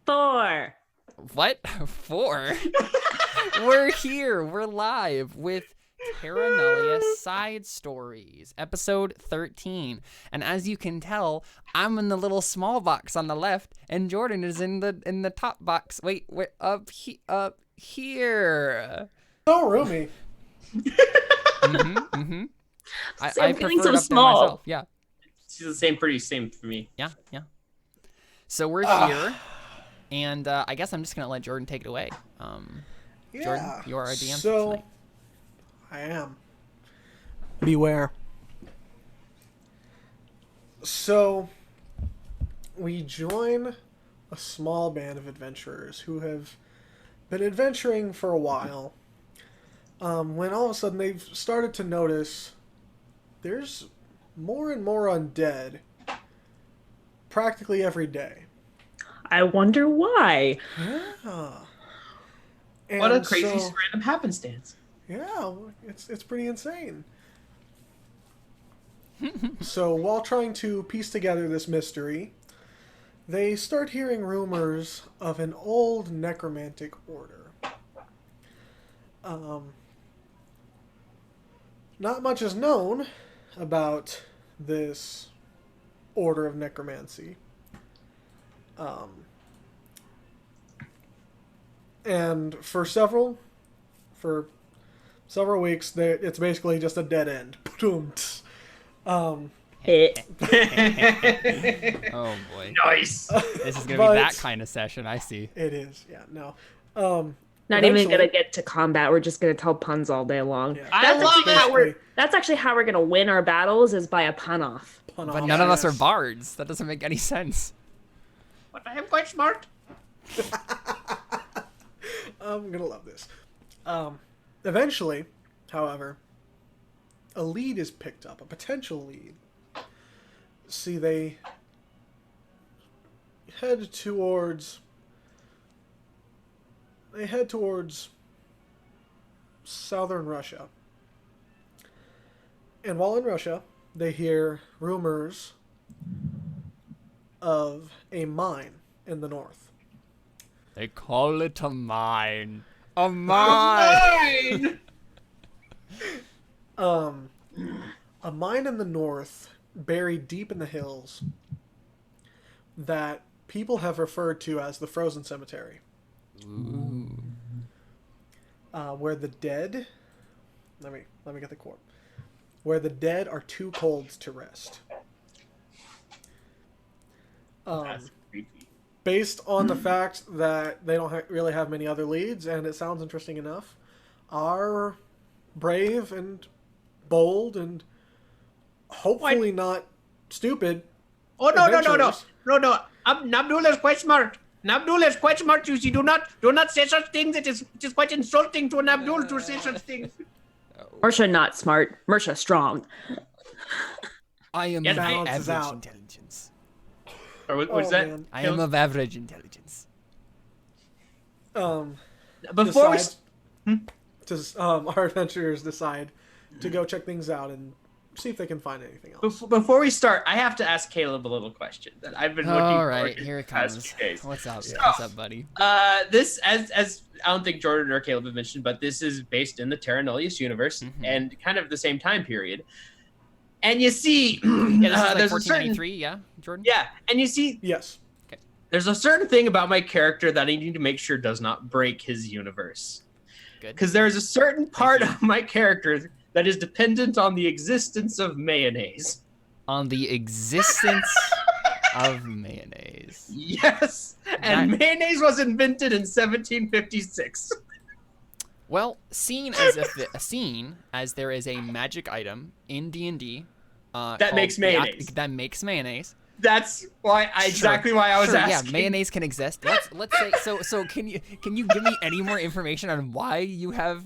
4. What? 4? We're here. We're live with Terra Nullius Side Stories, episode 13. And as you can tell, I'm in the little small box on the left, and Jordan is in the top box. Wait, up here. So roomy. I'm feeling so small. Myself. Yeah. It's the same for me. Yeah. So we're here, and I guess I'm just gonna let Jordan take it away. Jordan, you are our DM tonight. I am. Beware. So, we join a small band of adventurers who have been adventuring for a while. When all of a sudden they've started to notice there's more and more undead practically every day. I wonder why. Yeah. What a crazy random happenstance. Yeah, it's pretty insane. So while trying to piece together this mystery, they start hearing rumors of an old necromantic order. Not much is known about this order of necromancy. And for several weeks, it's basically just a dead end. Oh boy. Nice. This is gonna be that kind of session. I see. It is, yeah. No. Not even gonna get to combat. We're just gonna tell puns all day long. Yeah. That's actually how we're gonna win our battles, is by a pun off. But none of us are bards. That doesn't make any sense. But I am quite smart. I'm gonna love this. Eventually, however, a lead is picked up, a potential lead. See, they head towards southern Russia. And while in Russia, they hear rumors of a mine in the north. They call it a mine. A mine! A mine in the north, buried deep in the hills, that people have referred to as the Frozen Cemetery. Ooh. Where the dead... Let me get the quote. Where the dead are too cold to rest. That's creepy. Based on the fact that they don't really have many other leads, and it sounds interesting enough, are brave and bold and hopefully not stupid. Oh no! Nabdul is quite smart. Nabdul is quite smart. You see, do not say such things. It is quite insulting to an Nabdul to say such things. Mersha not smart. Mersha strong. I am Yes, of balances average out. intelligence. Or what's that? Man. I am of average intelligence. Before Our adventurers decide to go check things out and see if they can find anything else. before we start, I have to ask Caleb a little question that I've been looking All for right, the here it past comes. few days. What's up? So- What's up, buddy? This, as I don't think Jordan or Caleb have mentioned, but this is based in the Terra Nullius universe and kind of the same time period. And you see, Yeah, this is like there's a 1493. Yeah, Jordan. yeah, and you see, Yes. there's a certain thing about my character that I need to make sure does not break his universe. Good. Because there's a certain part of my character that is dependent on the existence of mayonnaise. On the existence of mayonnaise. Yes, and mayonnaise was invented in 1756. Well, seen as there is a magic item in D&D That makes mayonnaise. That makes mayonnaise. That's why exactly why I was asking. Yeah, mayonnaise can exist. Let's say so. Can you give me any more information on why you have,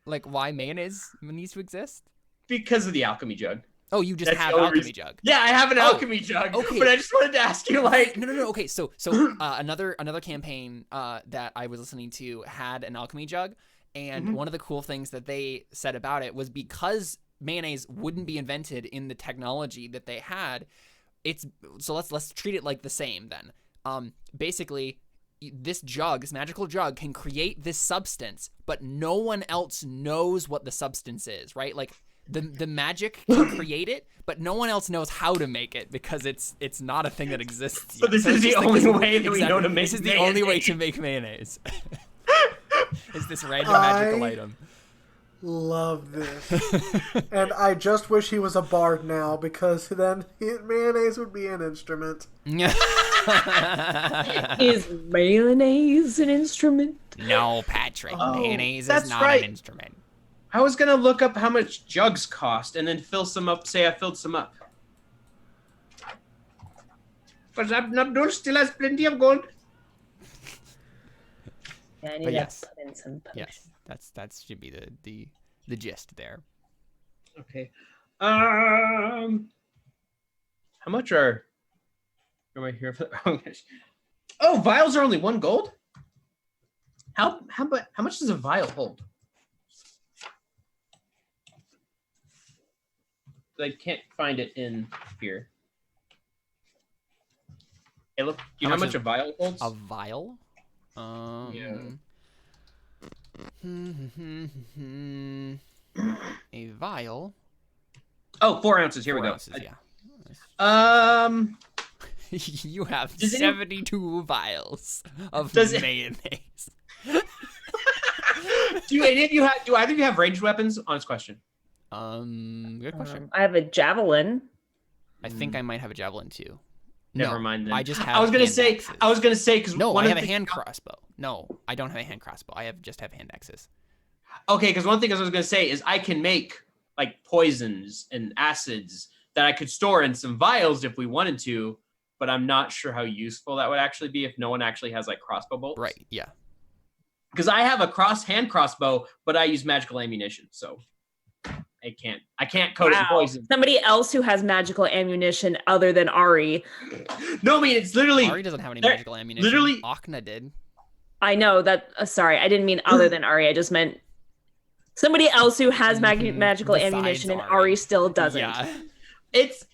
like, why mayonnaise needs to exist? Because of the alchemy jug. Oh, you just That's have the only alchemy reason. jug. Yeah, I have an alchemy jug. okay. But I just wanted to ask you, like, No. Okay, so another campaign that I was listening to had an alchemy jug, and one of the cool things that they said about it was because mayonnaise wouldn't be invented in the technology that they had. Let's treat it like the same then. Basically, this magical jug, can create this substance, but no one else knows what the substance is, right? Like the magic can create it, but no one else knows how to make it because it's not a thing that exists So yet. this is the only way that we know to make This is the only way to make mayonnaise. Is this random magical item. Love this. And I just wish he was a bard now, because then mayonnaise would be an instrument. Is mayonnaise an instrument? No, Patrick. Mayonnaise is not right. an instrument. I was gonna look up how much jugs cost and then fill some up. Say I filled some up. But Abdul still has plenty of gold. Yeah, I need But to yes. put in some potion. Yes, that should be the gist there. Okay. How much are? Am I here for? Oh, vials are only 1 gold. How much does a vial hold? I can't find it in here. Hey, look. Do you know how much a vial holds? A vial? Yeah. A vial. Oh, 4 ounces. Here 4 we go. ounces, yeah. You have Does any- 72 vials of Does it- mayonnaise. Do either of you have ranged weapons? Honest question. Good question. I have a javelin. I think I might have a javelin too. Never No, mind then. I just have. I was gonna say hand because No, one I of have a the hand crossbow. No, I don't have a hand crossbow. I just have hand axes. Okay, because one thing I was gonna say is I can make like poisons and acids that I could store in some vials if we wanted to, but I'm not sure how useful that would actually be if no one actually has like crossbow bolts. Right. Yeah. Because I have a hand crossbow, but I use magical ammunition, so I can't coat it in poison. Somebody else who has magical ammunition other than Ari. No, I mean it's literally. Ari doesn't have any magical ammunition. literally- Akna did. I know that. Sorry, I didn't mean other than Ari. I just meant somebody else who has magical Besides ammunition, and Ari. Ari still doesn't. Yeah. It's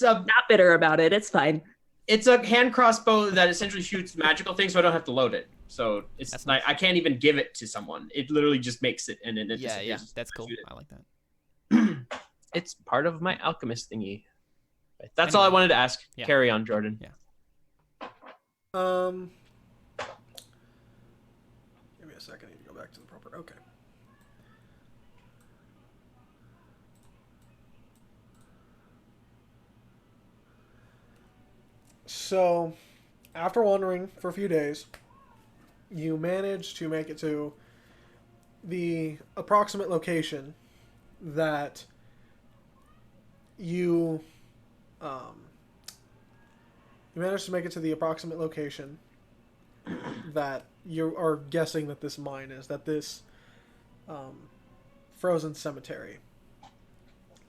a Not bitter about it. It's fine. it's a hand crossbow that essentially shoots magical things, so I don't have to load it. So it's That's like I can't even give it to someone. It literally just makes it, and then it Yeah. just That's cool. shoot it. I like that. It's part of my alchemist thingy. That's all I wanted to ask. Yeah. Carry on, Jordan. Yeah. Give me a second. I need to go back to the proper. Okay. So, after wandering for a few days, you manage to make it to the approximate location that you managed to make it to the approximate location that you are guessing that this mine is, that this frozen cemetery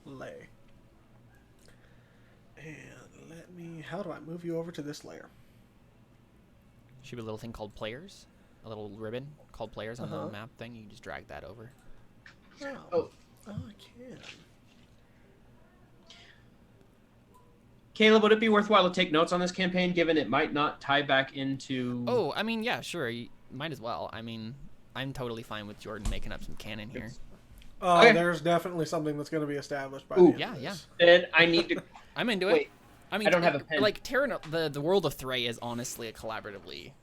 lay. And let me, how do I move you over to this layer? Should be a little thing called players. A little ribbon called players on the map thing. You just drag that over. Oh, I can. Caleb, would it be worthwhile to take notes on this campaign, given it might not tie back into? Oh, I mean, yeah, sure. You might as well. I mean, I'm totally fine with Jordan making up some canon here. Okay. There's definitely something that's going to be established by Ooh. the end Yeah, of yeah. this. Then I need to. I'm into it. Wait, I mean, I don't have a pen. Like Terra, the world of Thray is honestly a collaboratively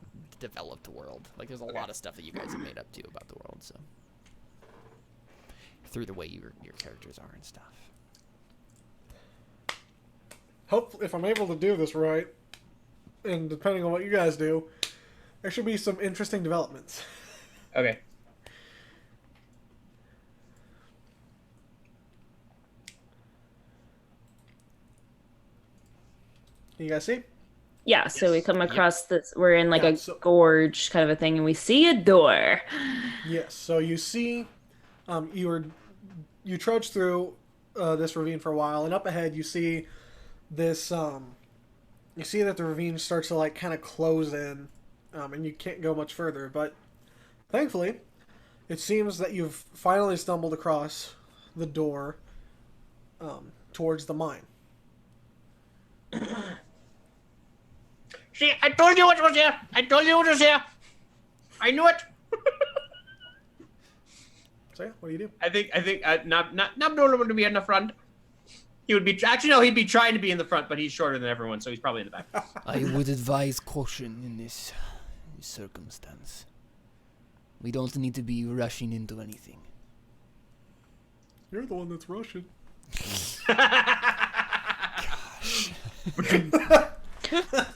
developed world. Like, there's a lot of stuff that you guys have made up too about the world. So, through the way your characters are and stuff. Hopefully, if I'm able to do this right, and depending on what you guys do, there should be some interesting developments. Okay. Can you guys see? Yeah, so we come across this. We're in like Yeah, a so- gorge kind of a thing, and we see a door. Yes. So you see, you trudge through this ravine for a while, and up ahead you see this. You see that the ravine starts to like kind of close in, and you can't go much further. But thankfully, it seems that you've finally stumbled across the door towards the mine. See, I told you it was here. I told you it was here. I knew it. So yeah, what do you do? I think Nabdul would be in the front. He would be actually no, he'd be trying to be in the front, but he's shorter than everyone, so he's probably in the back. I would advise caution in this circumstance. We don't need to be rushing into anything. You're the one that's Russian.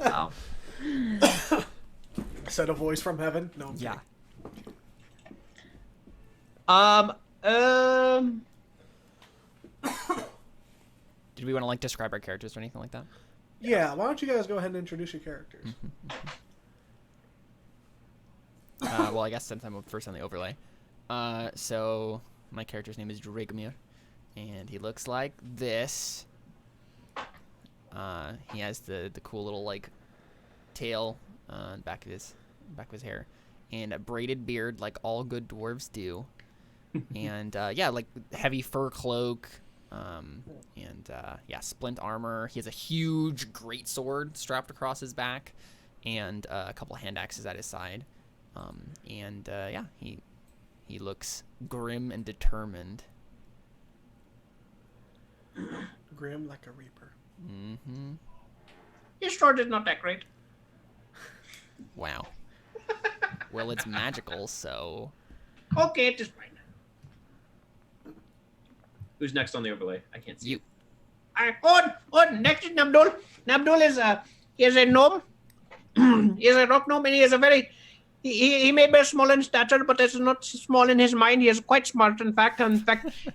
Wow. Said a voice from heaven. No. I'm Yeah. Did we want to like describe our characters or anything like that? kidding. Yeah. Why don't you guys go ahead and introduce your characters? Well, I guess since I'm first on the overlay. So my character's name is Dragomir, and he looks like this. He has the cool little like tail on the back of his hair, and a braided beard like all good dwarves do, and yeah, like heavy fur cloak, and yeah, splint armor. He has a huge greatsword strapped across his back, and a couple hand axes at his side. And yeah, he looks grim and determined. Grim like a reaper. Mm-hmm. His sword is not that great. Wow. Well, it's magical, so... Okay, it is fine. Who's next on the overlay? I can't see. You. Next is Nabdul. Nabdul is a gnome. He is a rock gnome, and he is a very... He may be small in stature, but is not small in his mind. He is quite smart, in fact.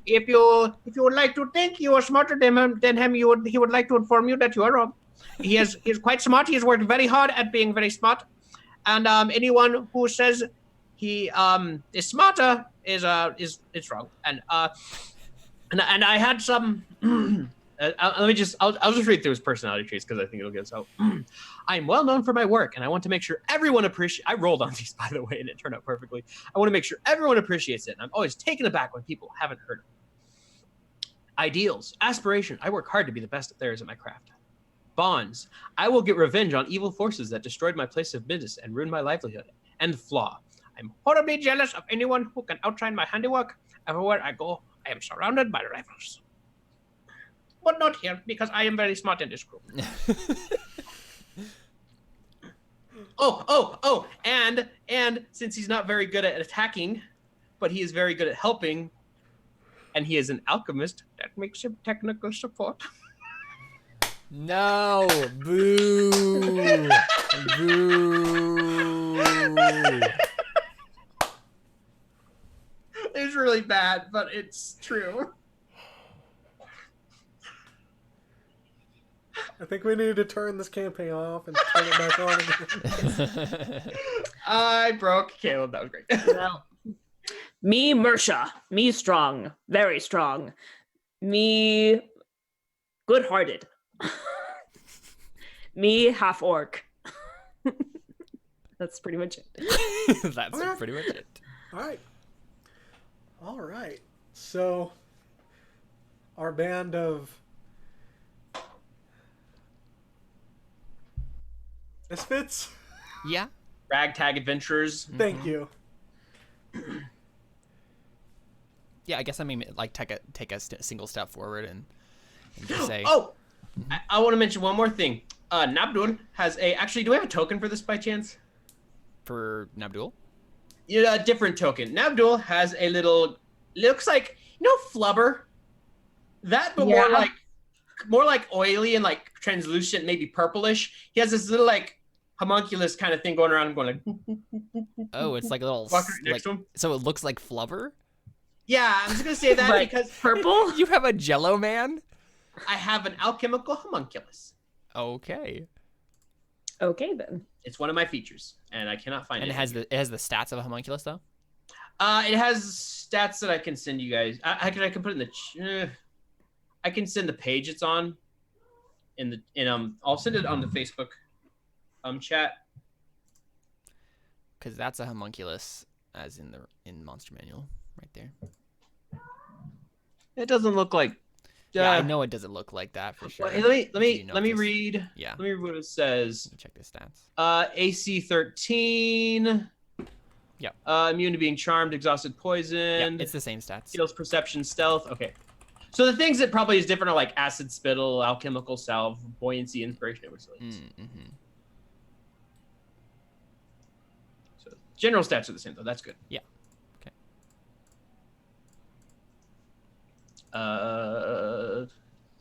If you would like to think you are smarter than him, he would like to inform you that you are wrong. He's quite smart. He has worked very hard at being very smart. And anyone who says he is smarter is wrong. And I had some. I'll just read through his personality traits because I think it'll get us out. I'm well known for my work, and I want to make sure everyone appreciates. I rolled on these, by the way, and it turned out perfectly. I want to make sure everyone appreciates it, and I'm always taken aback when people haven't heard of it. Ideals, aspiration. I work hard to be the best that there is at my craft. Bonds. I will get revenge on evil forces that destroyed my place of business and ruined my livelihood. And flaw. I'm horribly jealous of anyone who can outshine my handiwork. Everywhere I go, I am surrounded by rivals. But not here, because I am very smart in this group. And since he's not very good at attacking, but he is very good at helping, and he is an alchemist, that makes him technical support. No! Boo! Boo! It's really bad, but it's true. I think we need to turn this campaign off and turn it back on again. I broke Caleb. That was great. Well, me, Mersha. Me strong. Very strong. Me good-hearted. Me half-orc. That's pretty much it. That's Okay. pretty much it. All right. So, our band of misfits. Yeah. Ragtag adventurers. Thank you. Yeah, I guess I mean like take a single step forward and just say. Oh, I want to mention one more thing. Nabdul has a. Actually, do we have a token for this by chance? For Nabdul? Yeah, a different token. Nabdul has a little. Looks like flubber. That, but Yeah. more like oily and like translucent, maybe purplish. He has this little like homunculus kind of thing going around, going like. Boop, boop, boop, boop, boop, Oh, it's like a little. walking right next Like, to him. so it looks like flubber? Yeah, I'm just gonna say that Like because purple? You have a Jello man? I have an alchemical homunculus. Okay. Okay, then. It's one of my features, and I cannot find And it. it has the stats of a homunculus though? It has stats that I can send you guys. I can put it in the. I can send the page it's on. I'll send it on the Facebook, chat. Because that's a homunculus, as in Monster Manual, right there. It doesn't look like. Yeah, I know it doesn't look like that for sure. Well, let me You let me notice? read. Yeah. Let me read what it says. Let me check the stats. AC 13. Yep. Immune to being charmed, exhausted, Yeah, poisoned. it's the same stats. Heals perception, stealth. Okay. So the things that probably is different are like acid spittle, alchemical salve, buoyancy, inspiration, and resilience. Mm-hmm. So general stats are the same though. That's good. Yeah. Okay.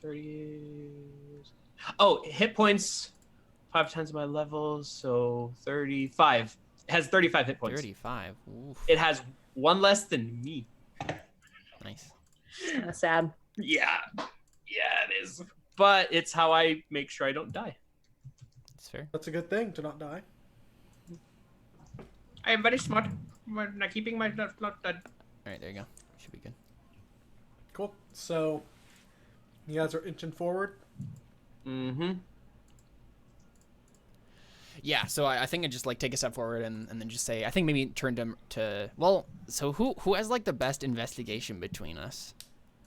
30. Oh, hit points 5 times my level, so 35. It has 35 hit points. 35. Oof. It has one less than me. Nice. Kind of sad. Yeah. Yeah, it is. But it's how I make sure I don't die. That's fair. That's a good thing to not die. I am very smart. I'm not keeping my not dead. All right, there you go. Should be good. Cool. So, you guys are inching forward. Mm-hmm. Yeah, so I think I just like take a step forward and then just say, I think maybe turn to well, so who has like the best investigation between us?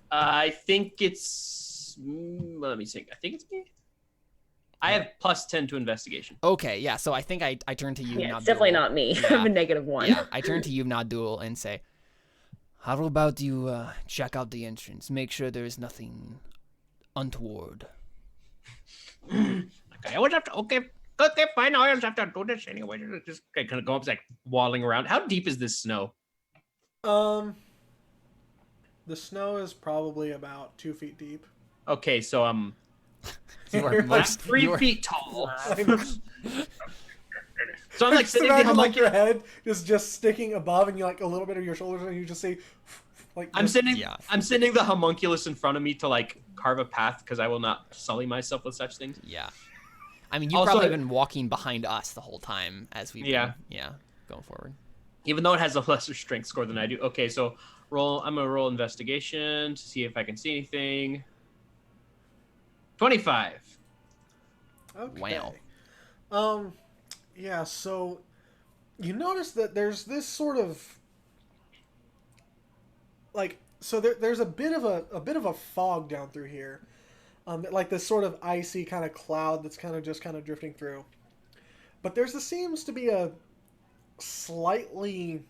I think it's. Well, let me think. I think it's me. I have +10 to investigation. Okay, yeah, so I think I turn to you. Yeah, it's definitely not me. I have a -1. Yeah, I turn to you, Nabdul, and say, how about you check out the entrance, make sure there is nothing untoward. Okay, I always have to. Okay, fine. I always have to do this anyway. Just kind of go up, like waddling around. How deep is this snow? The snow is probably about 2 feet deep. Okay, so You are You're like most 3 you are- feet tall. Like, So I'm like just sitting the imagine like homunculus. your head is just sticking above, and you like a little bit of your shoulders, and you just see, like I'm just- sending Yeah. I'm sending the homunculus in front of me to like carve a path because I will not sully myself with such things. Yeah. I mean, you've Also- probably been walking behind us the whole time as we've Yeah. been, going forward. Even though it has a lesser strength score than I do. Okay, so I'm gonna roll investigation to see if I can see anything. 25. Okay. Wow. Yeah. So, you notice that there's this sort of like there's a bit of a fog down through here, like this sort of icy kind of cloud that's kind of drifting through. But seems to be a slightly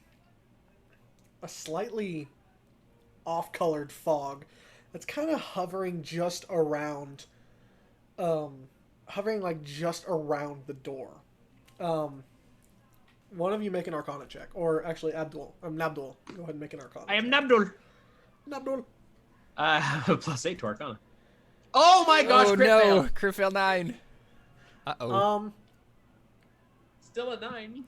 off-colored fog that's kind of hovering just around, just around the door. One of you make an Arcana check, or actually Nabdul. Go ahead and make an Arcana. I am check. Nabdul. Nabdul. I have a +8 to Arcana. Oh my gosh, Oh crit no, fail. crit fail 9. Uh-oh. Still a 9.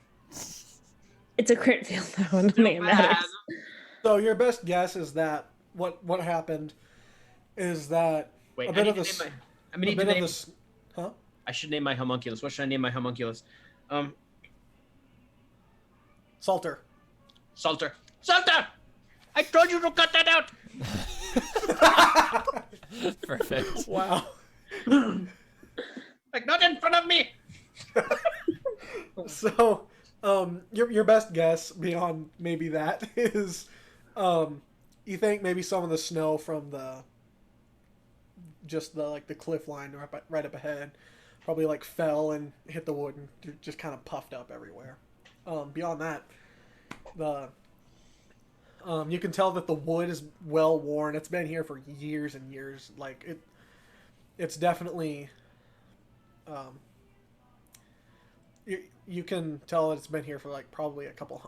It's a crit fail though. I don't Still think it bad. matters. So your best guess is that what happened is that Wait, a I bit need of to this. name my, I A need to bit of name, this. Huh? I should name my homunculus. What should I name my homunculus? Salter. Salter. Salter! I told you to cut that out! Perfect. Wow. Like, not in front of me! So, your best guess beyond maybe that is, you think maybe some of the snow from the cliff line right up ahead probably like fell and hit the wood and just kind of puffed up everywhere. Beyond that, you can tell that the wood is well worn. It's been here for years and years. Like it's definitely. You can tell that it's been here for like probably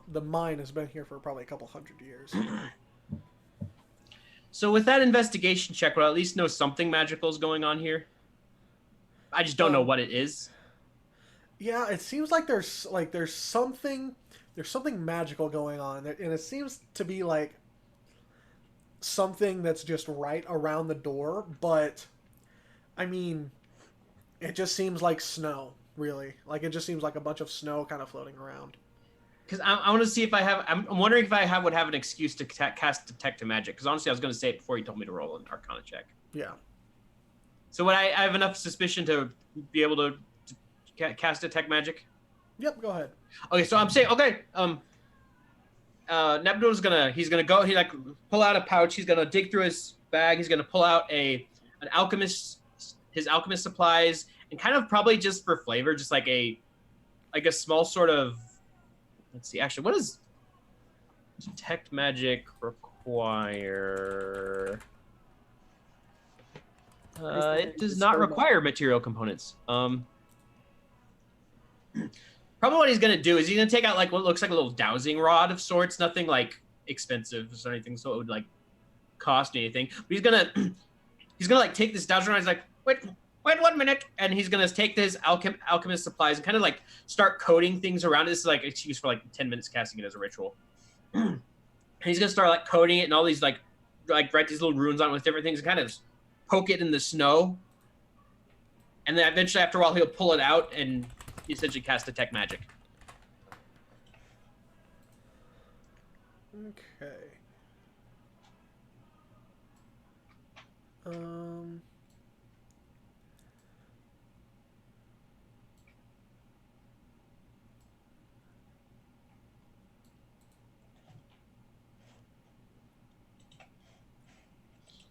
the mine has been here for probably a couple hundred years. So with that investigation check, we'll at least know something magical is going on here. I just don't know what it is. Yeah, it seems like there's something magical going on, and it seems to be like something that's just right around the door. But I mean, it just seems like snow, really. Like it just seems like a bunch of snow kind of floating around. Because I want to see if I have... I'm wondering if I would have an excuse to cast Detect Magic. Because honestly, I was going to say it before you told me to roll an Arcana check. Yeah. So would I have enough suspicion to be able to cast Detect Magic? Yep. Go ahead. Okay, so I'm saying... Okay, Nabdul's he's gonna go... He, like, pull out a pouch. He's going to dig through his bag. He's gonna pull out his alchemist supplies, and kind of probably just for flavor, just like a small sort of. Let's see. Actually, what does detect magic require? It does not require material components. Probably what he's gonna do is he's gonna take out like what looks like a little dowsing rod of sorts, nothing like expensive or anything, so it would like cost anything. But he's gonna like take this dowsing rod. He's like, wait 1 minute, and he's gonna take his alchemist supplies and kind of like start coating things around it. This is like it's used for like 10 minutes casting it as a ritual. And he's gonna start like coating it and all these like write these little runes on it with different things and kind of poke it in the snow. And then eventually, after a while, he'll pull it out and essentially cast detect magic. Okay.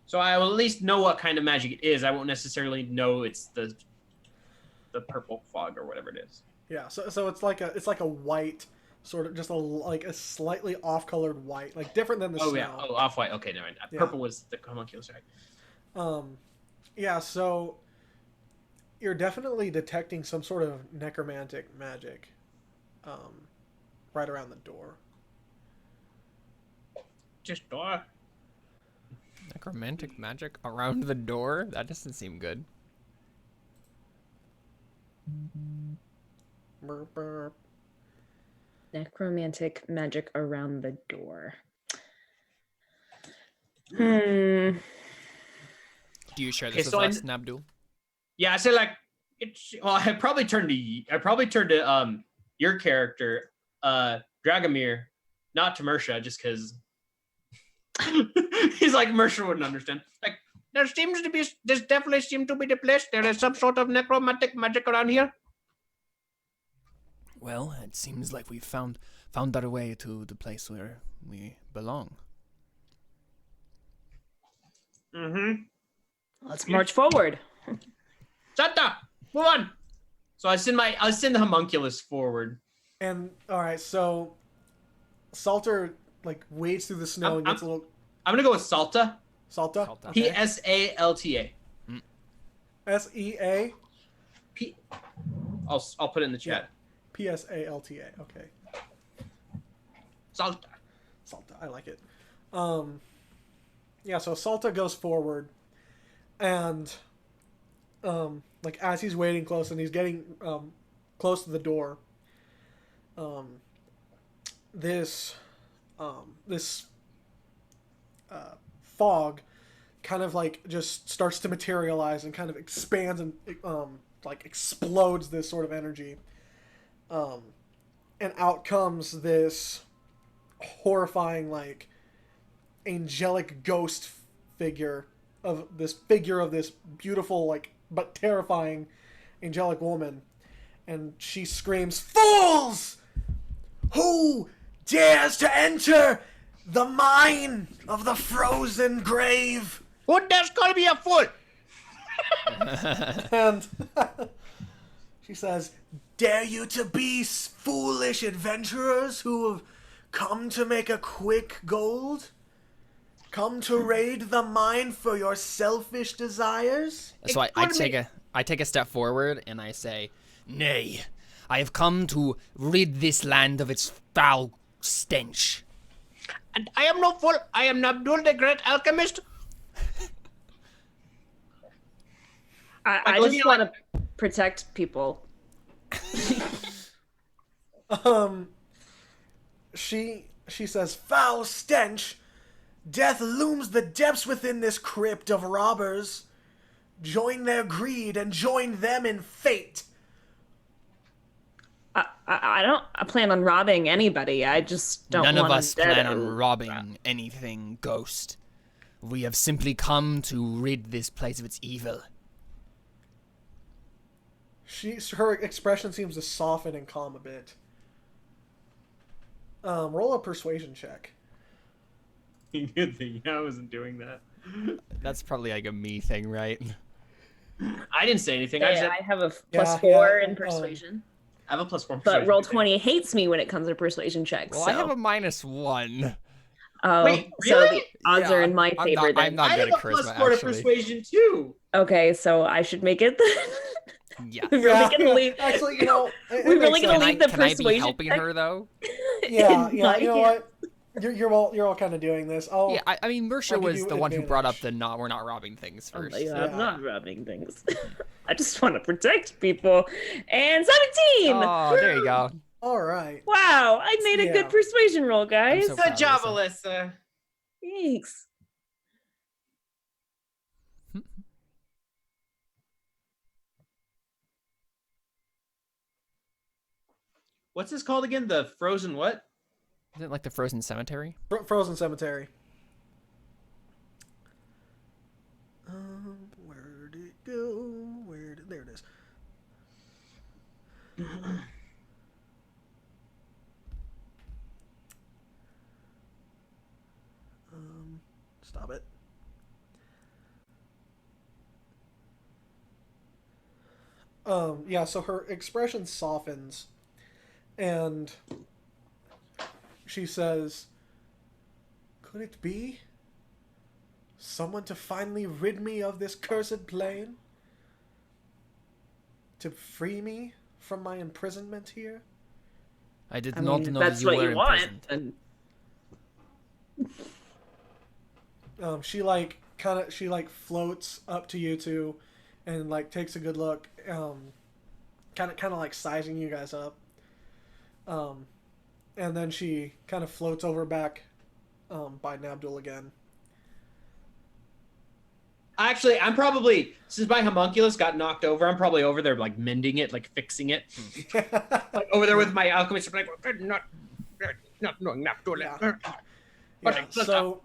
So I will at least know what kind of magic it is. I won't necessarily know it's the purple fog or whatever it is. Yeah, so it's like a white, sort of just a slightly off-colored white, like different than the snow. Yeah, off-white. Okay, never mind. Yeah. Purple was the homunculus, right? Yeah, so you're definitely detecting some sort of necromantic magic, right around the door. Just door. Necromantic magic around the door? That doesn't seem good. Burp, burp. Necromantic magic around the door. Do you share this Okay, with so us, Nabdul? Yeah, I say like it's. Well, I probably turned to your character, Dragomir, not to Mersha, just because he's like Mersha wouldn't understand. Like there definitely seems to be the place. There is some sort of necromantic magic around here. Well, it seems like we've found our way to the place where we belong. Mm-hmm. Let's march forward. Santa, move on. So I send the homunculus forward. And all right, so Salter like wades through the snow and gets a little. I'm gonna go with Salta. Salta. P Salta. SEA. I'll put it in the chat. PSALTA. Okay. Salta. Salta. I like it. Yeah. So Salta goes forward, and like as he's waiting close and he's getting close to the door, this fog kind of like just starts to materialize and kind of expands and like explodes this sort of energy. And out comes this horrifying, like, angelic ghost figure of this beautiful, like, but terrifying angelic woman. And she screams, "Fools! Who dares to enter the mine of the frozen grave?" Who dares call me a fool? And she says, "Dare you to be foolish adventurers who have come to make a quick gold? Come to raid the mine for your selfish desires?" So I take a step forward and I say, "Nay, I have come to rid this land of its foul stench." And I am no fool. I am Nabdul the Great Alchemist. I just want to protect people. She says, "Foul stench! Death looms the depths within this crypt of robbers. Join their greed and join them in fate." I don't plan on robbing anybody. I just don't None want of us them dead. plan on robbing anything, Ghost. We have simply come to rid this place of its evil. Her expression seems to soften and calm a bit. Roll a persuasion check. Good thing I wasn't doing that. That's probably like a me thing, right? I didn't say anything. Hey, I I have a plus Yeah, 4 yeah, in persuasion. I have a +4. But Roll20 hates me when it comes to persuasion checks. Well, so. I have a -1. Oh, Wait, so really? the odds are in my favor then. I'm not I good have at a charisma, +4 to actually. persuasion too. Okay, so I should make it then. Yeah. We're really gonna leave. Actually, you know, We're really gonna sense. leave the Can I be persuasion helping check her though? Yeah, in yeah. my You know hand. what? You're all kind of doing this. Yeah, I mean, Mersha I'll give was you the one who brought up advantage. we're not robbing things Oh first. my God, Yeah. I'm not robbing things. I just want to protect people. And 17! Oh, there you go. All right. Wow, I made a Yeah. good persuasion roll, guys. so proud Good of job, myself. Alyssa. Thanks. What's this called again? The frozen what? Is it like the frozen cemetery? Frozen Cemetery. Where did it go? There it is. Stop it. Yeah, so her expression softens and she says, "Could it be someone to finally rid me of this cursed plane? To free me from my imprisonment here?" I did I not mean, know that's you what were you want. imprisoned. And She floats up to you two and like takes a good look, kind of like sizing you guys up. And then she kind of floats over back by Nabdul again. Actually, I'm probably, since my homunculus got knocked over, I'm probably over there like mending it, like fixing it. Like over there with my alchemist, like not doing Yeah. that. Yeah, so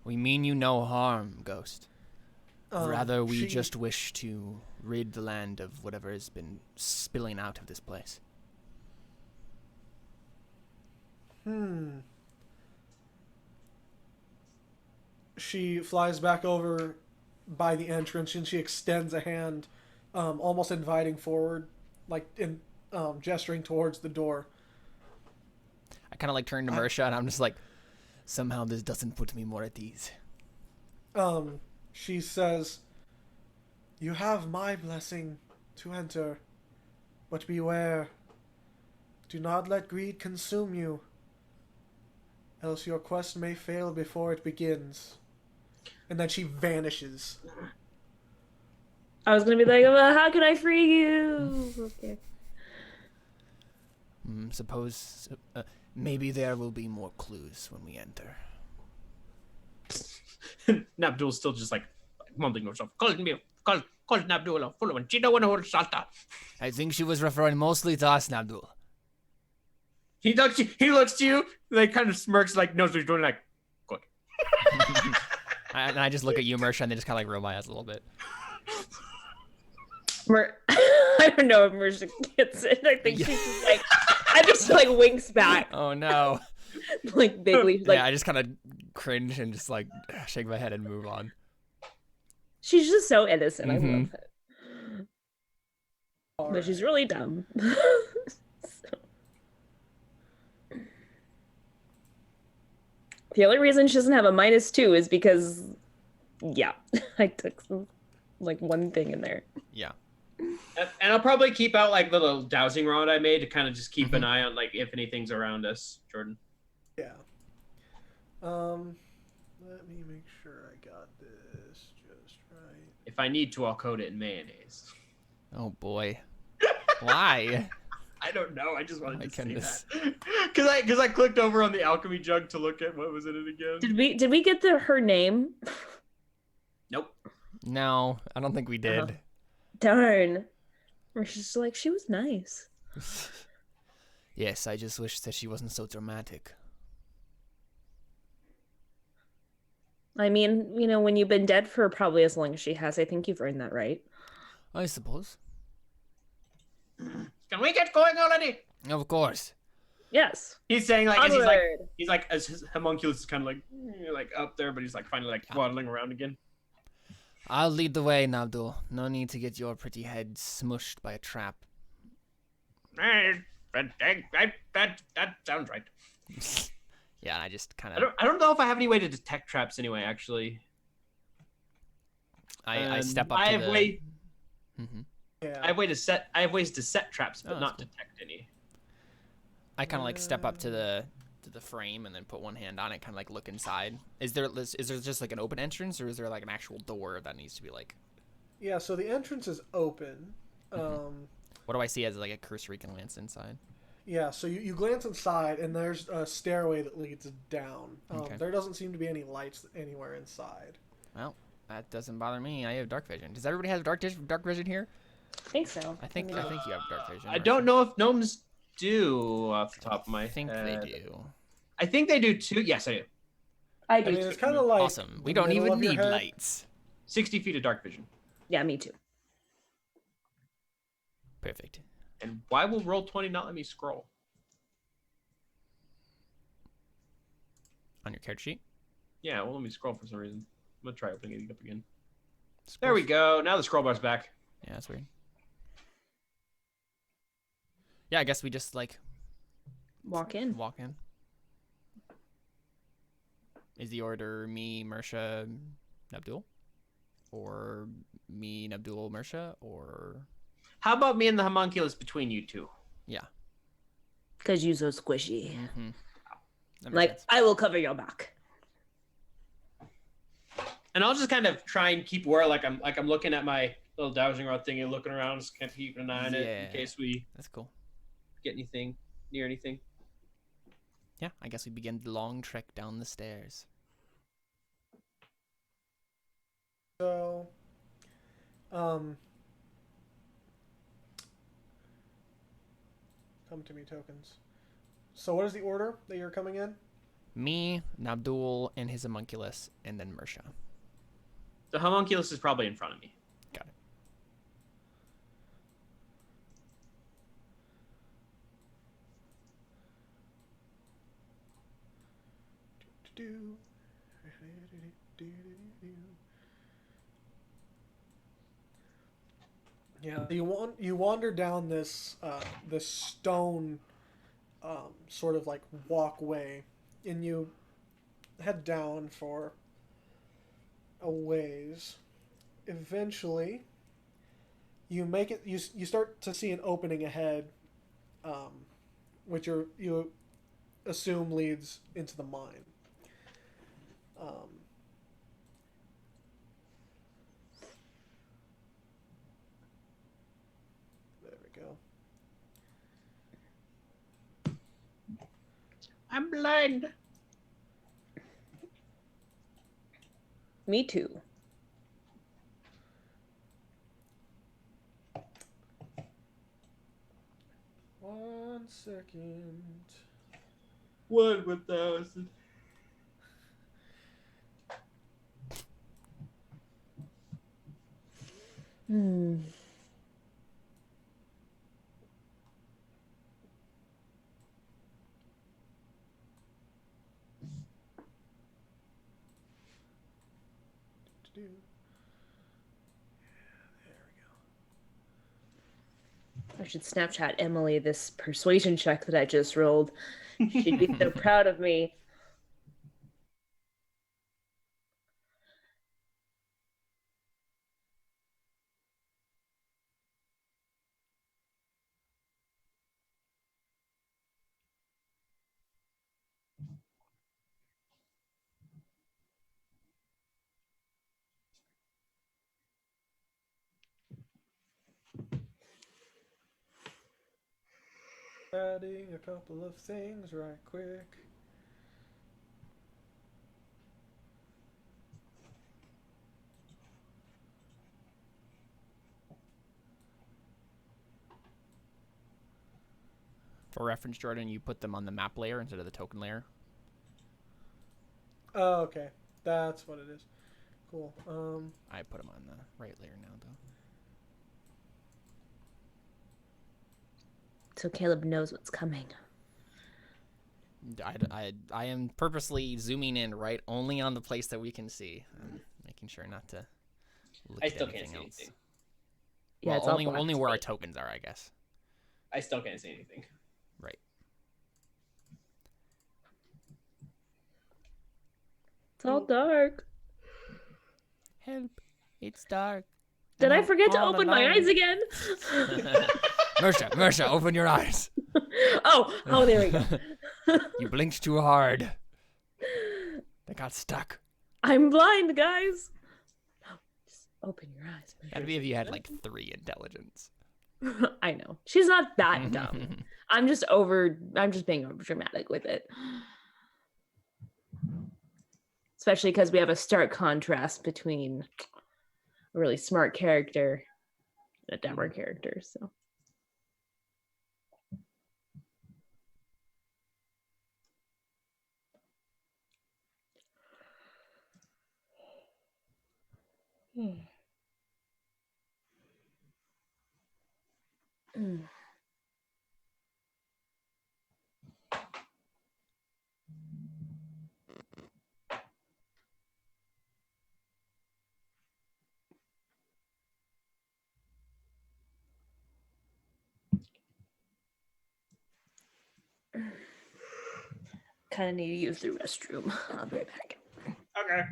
We mean you no harm, Ghost. Rather, we she- just wish to rid the land of whatever has been spilling out of this place. She flies back over by the entrance and she extends a hand, almost inviting forward, like gesturing towards the door. I kind of like turn to Mersha and I'm just like, somehow this doesn't put me more at ease. She says, "You have my blessing to enter, but beware. Do not let greed consume you, else your quest may fail before it begins." And then she vanishes. I was gonna be like, well, how can I free you? Okay. Suppose maybe there will be more clues when we enter. Nabdul's still just like mumbling to himself. Call Nabdul full of Chino and Salta. I think she was referring mostly to us, Nabdul. He looks to you, like kind of smirks, like knows what he's doing, like good. And I just look at you, Mersha, and they just kind of like roll my eyes a little bit. I don't know if Marisha gets it. I think she's just like, I just like winks back, Oh no. like vaguely. Like Yeah, I just kind of cringe and just like shake my head and move on. she's just so innocent. I Mhm. love it. But she's really dumb. The only reason she doesn't have a -2 is because, yeah, I took some, like one thing in there. Yeah. And I'll probably keep out like the little dowsing rod I made to kind of just keep an eye on like if anything's around us, Jordan. Yeah. Let me make sure I got this just right. If I need to, I'll coat it in mayonnaise. Oh boy. Why? I don't know. I just wanted My to say goodness. that because I clicked over on the alchemy jug to look at what was in it again. Did we get her name? Nope. No, I don't think we did. Darn. Or she's like, she was nice. Yes, I just wish that she wasn't so dramatic. I mean, you know, when you've been dead for probably as long as she has, I think you've earned that right. I suppose. Can we get going already? Of course. Yes. He's saying like, as Onward. he's like, as his homunculus is kind of like up there, but he's like finally like waddling around again. I'll lead the way, Nabdul. No need to get your pretty head smushed by a trap. That sounds right. Yeah, I just kind of... I don't know if I have any way to detect traps anyway, actually. I step up I to have the... way Yeah. I have ways to set traps, but Oh, not that's detect any. I kind of like step up to the frame and then put one hand on it, kind of like look inside. Is there just like an open entrance, or is there like an actual door that needs to be like... Yeah, so the entrance is open. What do I see as like a cursory glance inside? Yeah, so you glance inside, and there's a stairway that leads down. Okay. There doesn't seem to be any lights anywhere inside. Well, that doesn't bother me. I have dark vision. Does everybody have dark vision here? I think so. I think you have dark vision. I don't know if gnomes do off the top of my I think head. they do. I think they do too. Yes, I do. I I do. mean, it's kind of like Awesome. We the don't middle even of your need head. lights. 60 feet of dark vision. Yeah, me too. Perfect. And why will Roll20 not let me scroll? On your character sheet. Yeah, it won't let me scroll for some reason. I'm gonna try opening it up again. There we go. Now the scroll bar's back. Yeah, that's weird. Yeah, I guess we just like Walk in. walk in. Is the order me, Mersha, Nabdul? Or me, Nabdul, Mersha? Or... How about me and the homunculus between you two? Yeah. Because you so squishy. Mm-hmm. Like, I will cover your back. And I'll just kind of try and keep where like I'm looking at my little dowsing rod thing and looking around, just kind of keeping an eye on it in case we That's cool. get anything near anything. Yeah, I guess we begin the long trek down the stairs. So, come to me, tokens. So, what is the order that you're coming in? Me, Nabdul, and his homunculus, and then Mersha. The homunculus is probably in front of me. Got it. Yeah, you wander down this this stone sort of like walkway, and you head down for a ways. Eventually, you make it. You start to see an opening ahead, which you assume leads into the mine. There we go. I'm blind. Me too. One second. 1,000. Hmm. There we go. I should Snapchat Emily this persuasion check that I just rolled. She'd be so proud of me. Adding a couple of things right quick. For reference, Jordan, you put them on the map layer instead of the token layer. Oh, okay. That's what it is. Cool. I put them on the right layer now, though. So Caleb knows what's coming. I am purposely zooming in right only on the place that we can see. I'm making sure not to look I at still can't anything see else. anything. Yeah, Well, it's all only black only to where our me. tokens are, I guess. I still can't see anything. Right. It's all dark. Help! It's dark. Did and I I'm forget to all open my alone. eyes again? Mersha, open your eyes. Oh, there we go. You blinked too hard. They got stuck. I'm blind, guys. No, just open your eyes. That'd be if you had like 3 intelligence. I know. She's not that dumb. I'm just being over dramatic with it. Especially because we have a stark contrast between a really smart character and a dumber character, so. Kind of need to use the restroom. I'll be right back. Okay.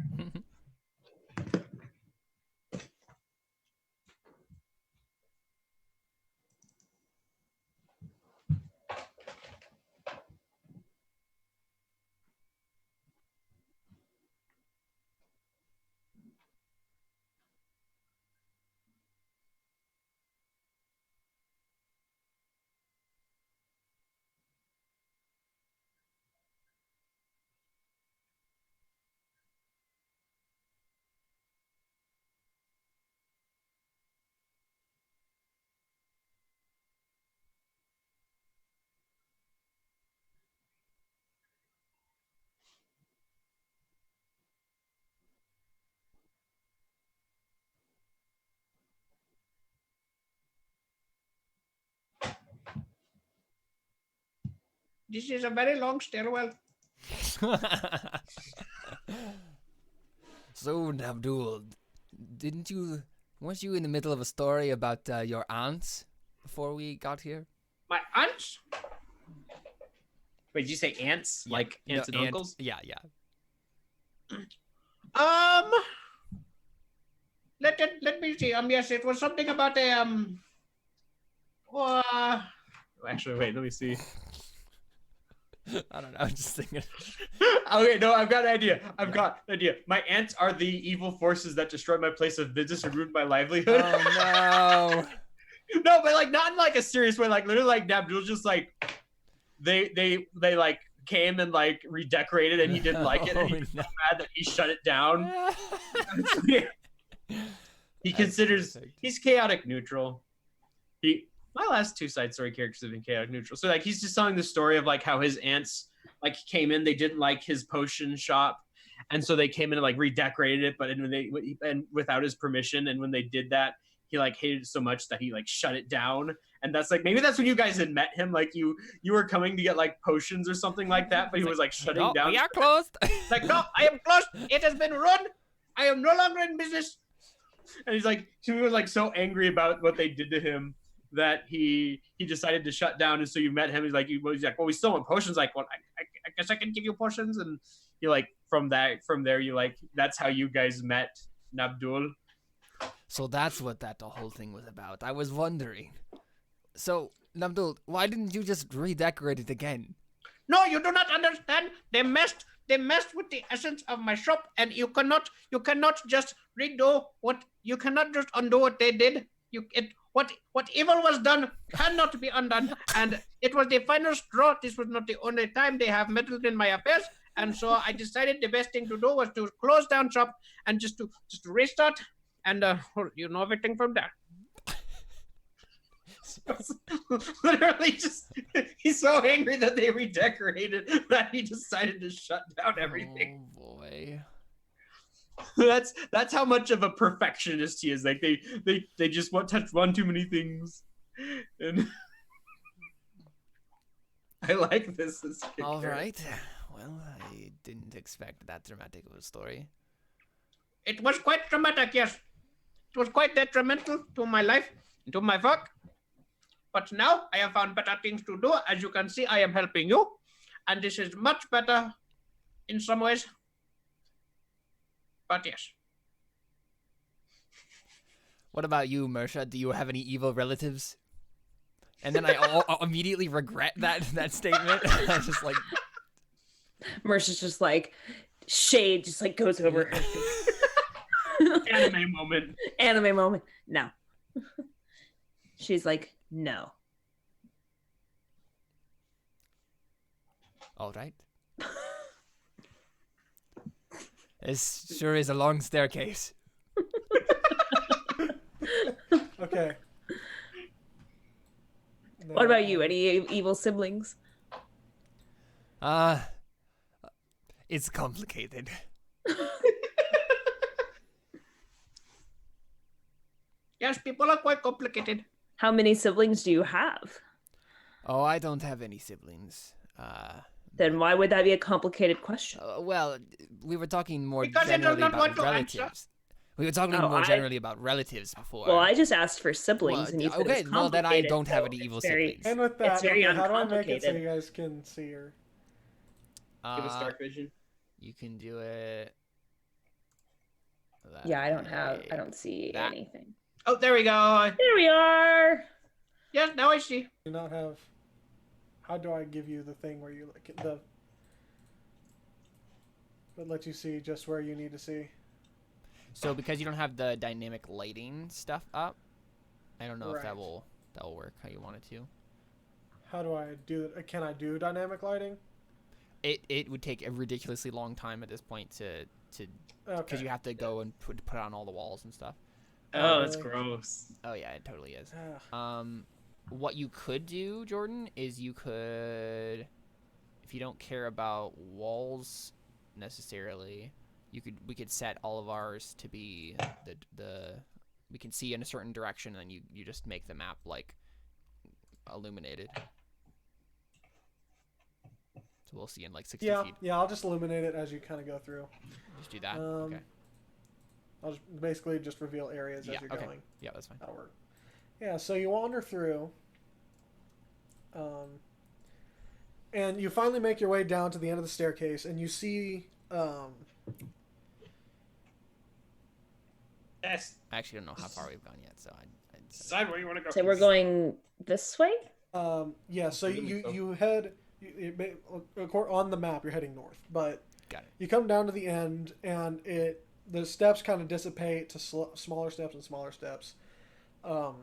This is a very long stairwell. So, Abdul, weren't you in the middle of a story about your aunts before we got here? My aunts? Wait, did you say aunts? Yeah. Like aunts and uncles? Yeah. Let me see. Yes, it was something about a actually, wait. Let me see. I don't know. I'm just thinking. Okay, no, I've got an idea. got an idea. My aunts are the evil forces that destroyed my place of business and ruined my livelihood. Oh no. No, but like not in like a serious way. Like literally, like Nabdul just like they like came and like redecorated, and he didn't like it, and he was so mad that he shut it down. He considers he's chaotic neutral. My last 2 side story characters have been chaotic neutral. So like he's just telling the story of like how his aunts like came in, they didn't like his potion shop, and so they came in and like redecorated it, but and without his permission. And when they did that, he like hated it so much that he like shut it down. And that's like maybe that's when you guys had met him. Like you were coming to get like potions or something like that, but he was like shutting down. We are closed. Like, no, I am closed. It has been run. I am no longer in business. And he's like, he was like so angry about what they did to him that he decided to shut down. And so you met him. He's like, well, we still want potions. Like, well, I guess I can give you potions. And you like from there, you like that's how you guys met Nabdul. So that's what the whole thing was about. I was wondering. So, Nabdul, why didn't you just redecorate it again? No, you do not understand. They messed with the essence of my shop, and you cannot just redo what you cannot just undo what they did. What evil was done cannot be undone, and it was the final straw. This was not the only time they have meddled in my affairs, and so I decided the best thing to do was to close down shop and just to restart, and you know everything from there. Literally, just he's so angry that they redecorated that he decided to shut down everything. Oh boy. That's how much of a perfectionist he is. Like they just touch one too many things, and I like this. All right. Well, I didn't expect that dramatic of a story. It was quite dramatic, yes. It was quite detrimental to my life, to my work. But now I have found better things to do. As you can see, I am helping you. And this is much better in some ways. But yes. What about you, Mersha? Do you have any evil relatives? And then I immediately regret that statement. I was just like, Mercer's just like, shade just like goes over her face. Anime moment. Anime moment. No. She's like, no. all right. This sure is a long staircase. Okay. What about you? Any evil siblings? It's complicated. Yes, people are quite complicated. How many siblings do you have? Oh, I don't have any siblings. Then why would that be a complicated question? Well, we were talking more Because I do generally not want about to answer. relatives. We were talking more generally about relatives before. Well, I just asked for siblings, Well, and you said okay, it's well, then I complicated, don't have so any evil it's very- siblings. And with that, It's very okay, how do I make it so uncomplicated. you guys can see her? Give us dark vision. You can do it. Yeah, I don't see That. anything. Oh, there we go. There we are. Yes, now I see. Do not have. How do I give you the thing where you look at the? That lets you see just where you need to see. So because you don't have the dynamic lighting stuff up, I don't know if that Right. will work how you want it to. How do I do it? Can I do dynamic lighting? It would take a ridiculously long time at this point to because Okay. you have to go and put on all the walls and stuff. Oh, that's really? gross. Oh yeah, it totally is. Ah, What you could do, Jordan, is you could, if you don't care about walls necessarily, we could set all of ours to be we can see in a certain direction, and then you just make the map like illuminated. So we'll see in like 60 yeah, feet. yeah. I'll just illuminate it as you kind of go through. Just do that. Um, Okay. I'll just basically just reveal areas as Yeah. you're Okay. going. Yeah, that's fine. That'll work. Yeah, so you wander through, and you finally make your way down to the end of the staircase, and you see, Yes. I actually don't know how far we've gone yet, so I Decide where you want to go. So we're going this way? yeah. So you head on the map. You're heading north, but got it. you come down to the end, and the steps kind of dissipate to smaller steps and smaller steps, and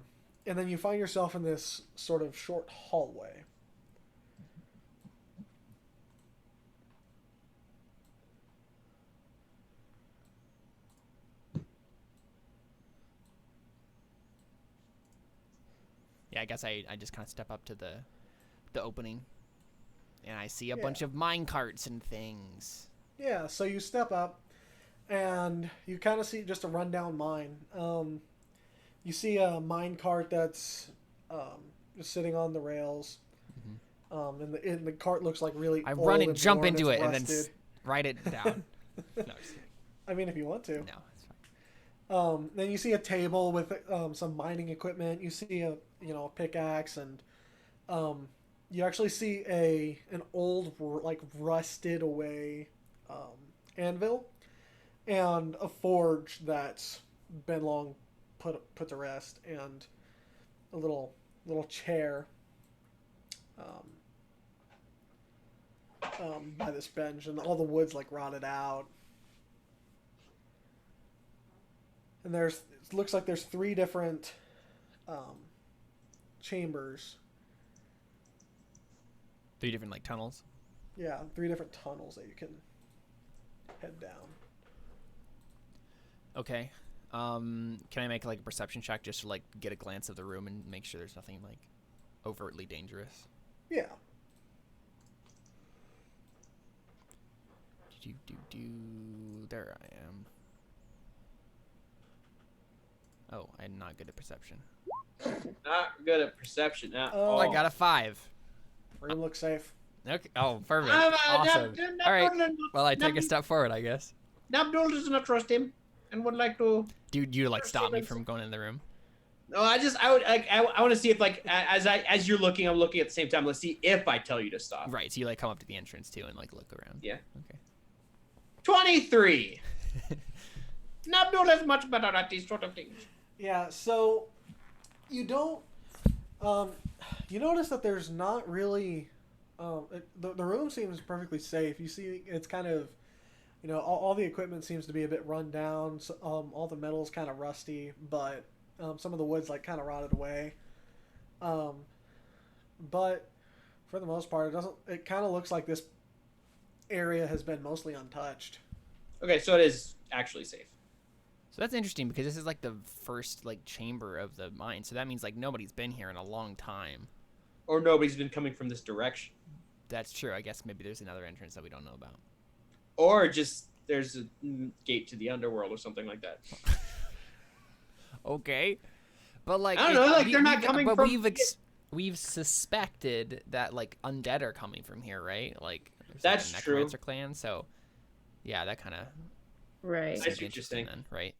then you find yourself in this sort of short hallway. Yeah, I guess I just kind of step up to the opening, and I see a Yeah. bunch of mine carts and things. Yeah, so you step up, and you kind of see just a rundown mine. You see a mine cart that's just sitting on the rails, and the cart looks like really. I old run and jump worn, into it's it and then rusted. write it down. No, just kidding. I mean, if you want to. No, it's fine. Then you see a table with some mining equipment. You see a pickaxe, and you actually see an old like rusted away anvil, and a forge that's been long put to rest, and a little chair by this bench, and all the wood's like rotted out. And it looks like there's 3 different chambers. 3 different like tunnels. Yeah, 3 different tunnels that you can head down. Okay. Can I make like a perception check just to like get a glance of the room and make sure there's nothing like overtly dangerous? Yeah. There I am. Oh, I'm not good at perception. Not good at perception at Oh. all. I got a 5. Room looks safe. Okay. Oh, perfect. I'm, Awesome. All right. Well, I take a Nab- step forward, I guess. Nabdul does not trust him and would like to. Dude, you like stop me from going in the room. No, I want to see if like as you're looking, I'm looking at the same time. Let's see if I tell you to stop. Right. So you like come up to the entrance too and like look around. Yeah. Okay. 23. Nabdul is much better at these sort of things. Yeah, so you don't. You notice that there's not really. The room seems perfectly safe. You see, it's kind of, all the equipment seems to be a bit run down. So, all the metal's kind of rusty, but some of the wood's like kind of rotted away. But for the most part, it kind of looks like this area has been mostly untouched. Okay, so it is actually safe. So that's interesting because this is like the first like chamber of the mine. So that means like nobody's been here in a long time. Or nobody's been coming from this direction. That's true. I guess maybe there's another entrance that we don't know about. Or just there's a gate to the underworld or something like that. Okay. But like I don't know, like they're not coming but from we've suspected that like undead are coming from here, right? Like That's like, a true. necromancer clan, so yeah, that kind of Right. I see what you're interesting saying. then, right?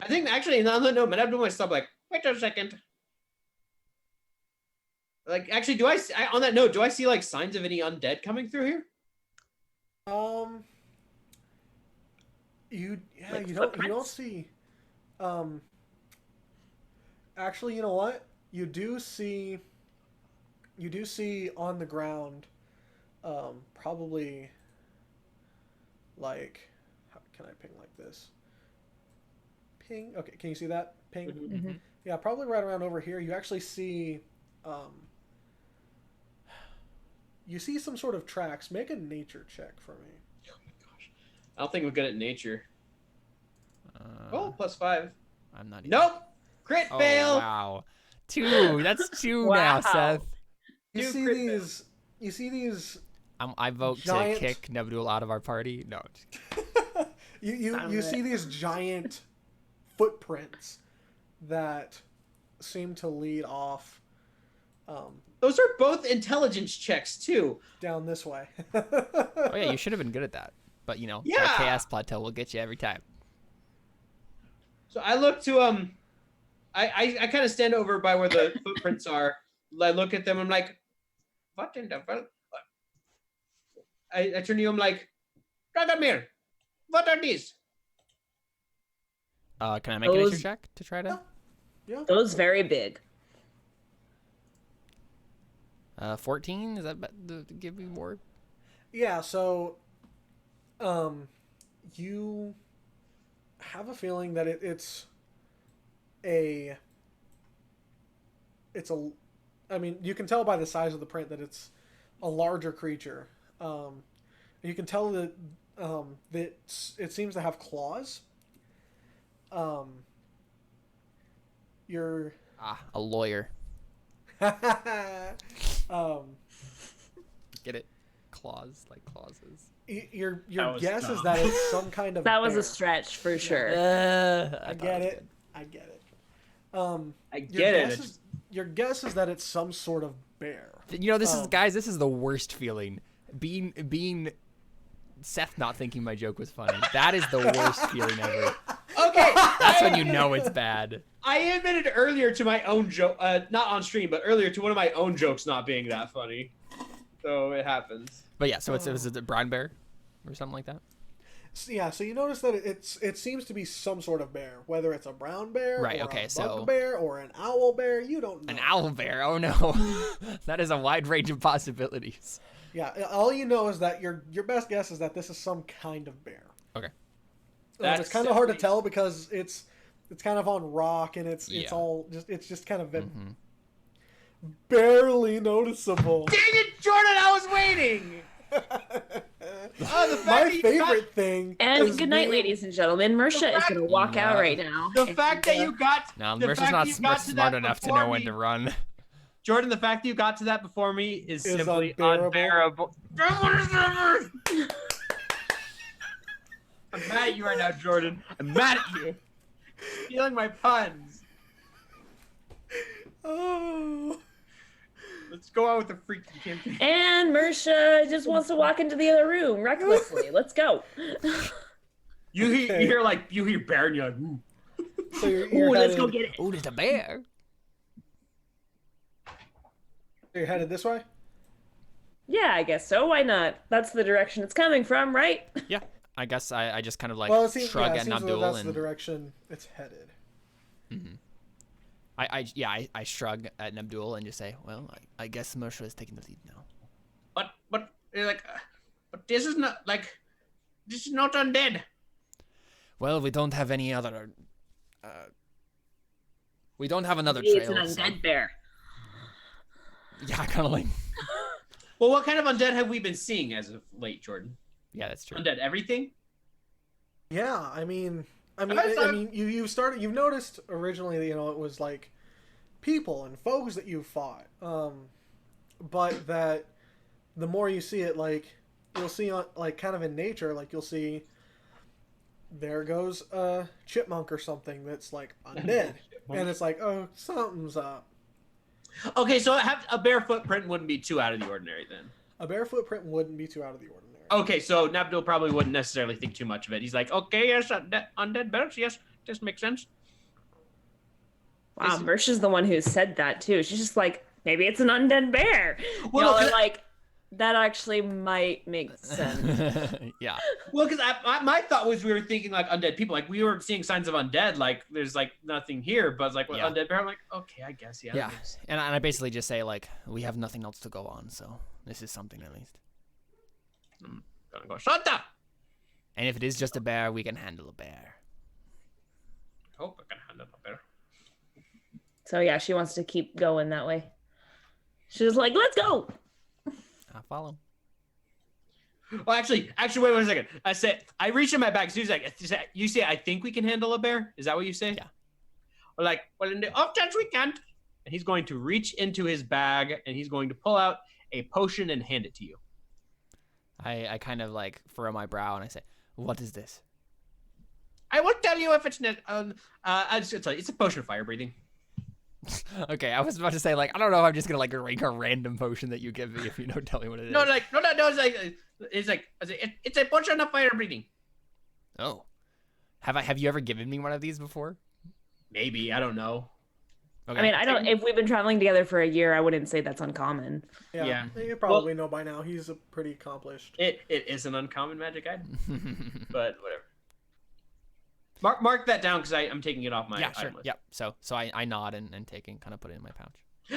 I think actually on that note, Madame my stop like, wait a second. Like actually on that note, do I see like signs of any undead coming through here? You Like you don't footprints? see. Actually, you know what? You do see on the ground. Probably. Like, how can I ping like this? Ping. Okay, can you see that? Ping. Mm-hmm. Yeah, probably right around over here. You actually see. You see some sort of tracks. Make a nature check for me. Oh my gosh. I don't think I'm good at nature. Oh, +5. I'm not even. Nope. Crit Oh, fail. wow. 2. That's 2 now, Wow. Seth. You Dude, see crit these. You see these. I vote Giant- to kick Nabdul out of our party. No. You see these giant footprints that seem to lead off Those are both intelligence checks too. down this way. Oh yeah, you should have been good at that. But that Yeah. chaos plateau will get you every time. So I look to I kind of stand over by where the footprints are. I look at them. I'm like, what in the world? I turn to you. I'm like, Radomir, what are these? Can I make a nature Those- check to try to? Yeah. Those very big. 14? Is that to give me more? Yeah, so you have a feeling that it's a I mean, you can tell by the size of the print that it's a larger creature. You can tell that it seems to have claws. You're A lawyer. um, Get it? Claws, like clauses. your That was guess is dumb. that it's some kind of That was bear. a stretch for sure. I get it. I get it. I Your get it. guess your guess is that it's some sort of bear. This is guys. This is the worst feeling. Being Seth not thinking my joke was funny. That is the worst feeling ever. Okay, That's when you know it's bad. I admitted earlier to my own joke, not on stream, but earlier to one of my own jokes not being that funny. So it happens. But yeah, so it was a brown bear or something like that. So, yeah, so you notice that it seems to be some sort of bear, whether it's a brown bear, Right, or okay, a so- bugbear, or an owl bear. You don't know. An owl bear. Oh no, that is a wide range of possibilities. Yeah, all you know is that your best guess is that this is some kind of bear. Okay. That's It's kind of hard to definitely- tell because it's kind of on rock and it's Yeah. all just kind of Mm-hmm. barely noticeable. Dang it, Jordan! I was waiting. Oh, the fact My that you favorite thing. And is good night, being- ladies and gentlemen. Mersha is going to walk out right now. The fact that you got No, the Mercer's fact not that you got to smart that enough to before know when me- to run. Jordan, the fact that you got to that before me is simply unbearable. unbearable. I'm mad at you right now, Jordan. I'm mad at you. Stealing my puns. Oh. Let's go out with the freaking campaign. And Mersha just wants to walk into the other room recklessly. Let's go. You Okay. hear bear and you're like, ooh. So you're Ooh, let's headed, go get it. Oh, there's a bear. you're headed this way? Yeah, I guess so. Why not? That's the direction it's coming from, right? Yeah, I guess I just kind of like Well, it seems, shrug yeah, it at seems that Nabdul that's and the direction it's headed. I shrug at Nabdul and just say, well, I guess Mersha is taking the lead now. But this is not undead. Well, we don't have any other. We don't have another Maybe trail. it's an so- undead bear. Yeah, kind of like. Well, what kind of undead have we been seeing as of late, Jordan? Yeah, that's true. Undead everything? Yeah, I mean, thought- you've noticed originally that, it was like people and foes that you fought, but that the more you see it, like you'll see on like kind of in nature, like you'll see there goes a chipmunk or something that's like undead, and it's like, oh, something's up. Okay, so a bare footprint wouldn't be too out of the ordinary then. A bare footprint wouldn't be too out of the ordinary. Okay, so Nabdul probably wouldn't necessarily think too much of it. He's like, okay, yes, undead bears, yes, this makes sense. Wow, Mersha's the one who said that too. She's just like, maybe it's an undead bear. Well, Y'all are no, like, that actually might make sense. Yeah. Well, because my thought was we were thinking like undead people, like we were seeing signs of undead, like there's like nothing here, but it's like what Yeah. undead bear. I'm like, okay, I guess, yeah. Yeah, and I basically just say like, we have nothing else to go on, so this is something at least. Gonna go Shanta. And if it is just a bear, we can handle a bear. Hope I can handle a bear. So yeah, she wants to keep going that way. She's like, let's go. I'll follow. Well, actually, wait 1 second. I reach in my bag. So you say, I think we can handle a bear. Is that what you say? Yeah. Or like, well, in the off chance we can't, and he's going to reach into his bag and he's going to pull out a potion and hand it to you. I kind of like furrow my brow and I say, what is this? I will tell you if it's I'll just tell you, it's a potion of fire breathing. Okay, I was about to say like, I don't know if I'm just gonna like drink a random potion that you give me if you don't tell me what it is. No, it's a potion of fire breathing. Oh. Have you ever given me one of these before? Maybe, I don't know. Okay. I mean, I don't. If we've been traveling together for a year, I wouldn't say that's uncommon. Yeah. You probably know by now. He's a pretty accomplished. It is an uncommon magic item, but whatever. Mark that down because I'm taking it off my yeah, sure. item list. Yep. So I nod and take and kind of put it in my pouch.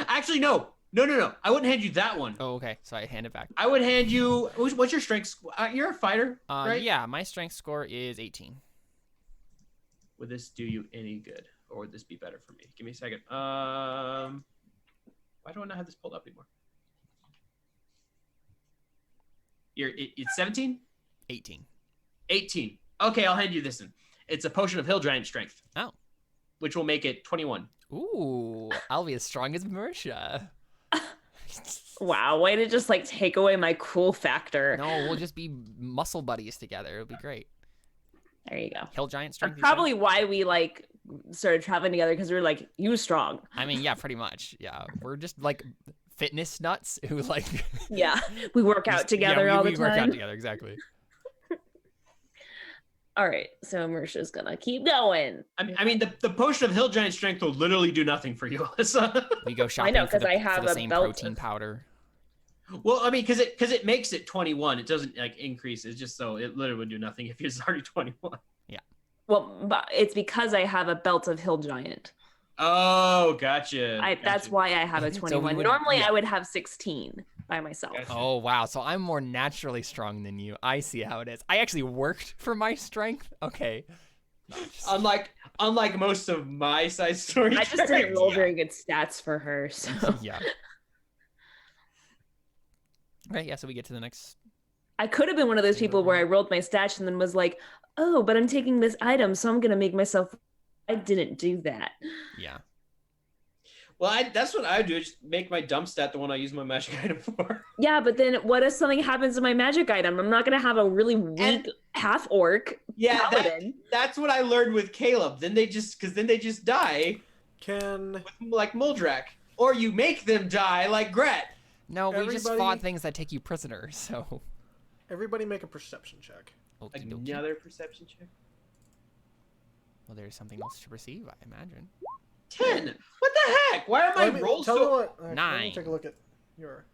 Actually, no. I wouldn't hand you that one. Oh, okay. So I hand it back. I would hand you. What's your strength? You're a fighter, right? Yeah, my strength score is 18. Would this do you any good, or would this be better for me? Give me a second. Why do I not have this pulled up anymore? It's 17? 18. 18. Okay, I'll hand you this one. It's a potion of hill giant strength. Oh. Which will make it 21. Ooh, I'll be as strong as Mersha. Wow, way to just like take away my cool factor. No, we'll just be muscle buddies together. It'll be great. There you go. Hill giant strength. That's you said? probably why we like started traveling together, because we were like, you strong. I mean, yeah, pretty much. Yeah, we're just like fitness nuts who like. Yeah, we work out together yeah, all we the work out time. together exactly. All right, so Mersha's gonna keep going. I mean, the potion of hill giant strength will literally do nothing for you, Alyssa. We go shopping know, for 'cause the, I have for the a same belt protein of- powder. Well, I mean, because it makes it 21. It doesn't like increase. It's just so it literally would do nothing if it's already 21. Well, but it's because I have a belt of hill giant. Oh, gotcha. That's Gotcha. why I have a So we 21. would- Normally, yeah. I would have 16 by myself. Gotcha. Oh wow, so I'm more naturally strong than you. I see how it is. I actually worked for my strength. Okay. Unlike most of my side story. I just didn't roll very good stats for her, so. Yeah. Okay, yeah, so we get to the next. I could have been one of those people where I rolled my stats and then was like, oh, but I'm taking this item, so I'm going to make myself. I didn't do that. Yeah. Well, that's what I do. Is just make my dump stat the one I use my magic item for. Yeah, but then what if something happens to my magic item? I'm not going to have a really weak half orc paladin. That's what I learned with Caleb. Then they just die Can with, like Muldrak. or you make them die like Gret. No, we just Everybody- fought things that take you prisoner, so. Everybody make a perception check. Okey-dokey. Another perception check. Well, there's something else to perceive, I imagine. 10. What the heck? Why are my rolls tell so? you what, let me 9. take a look at your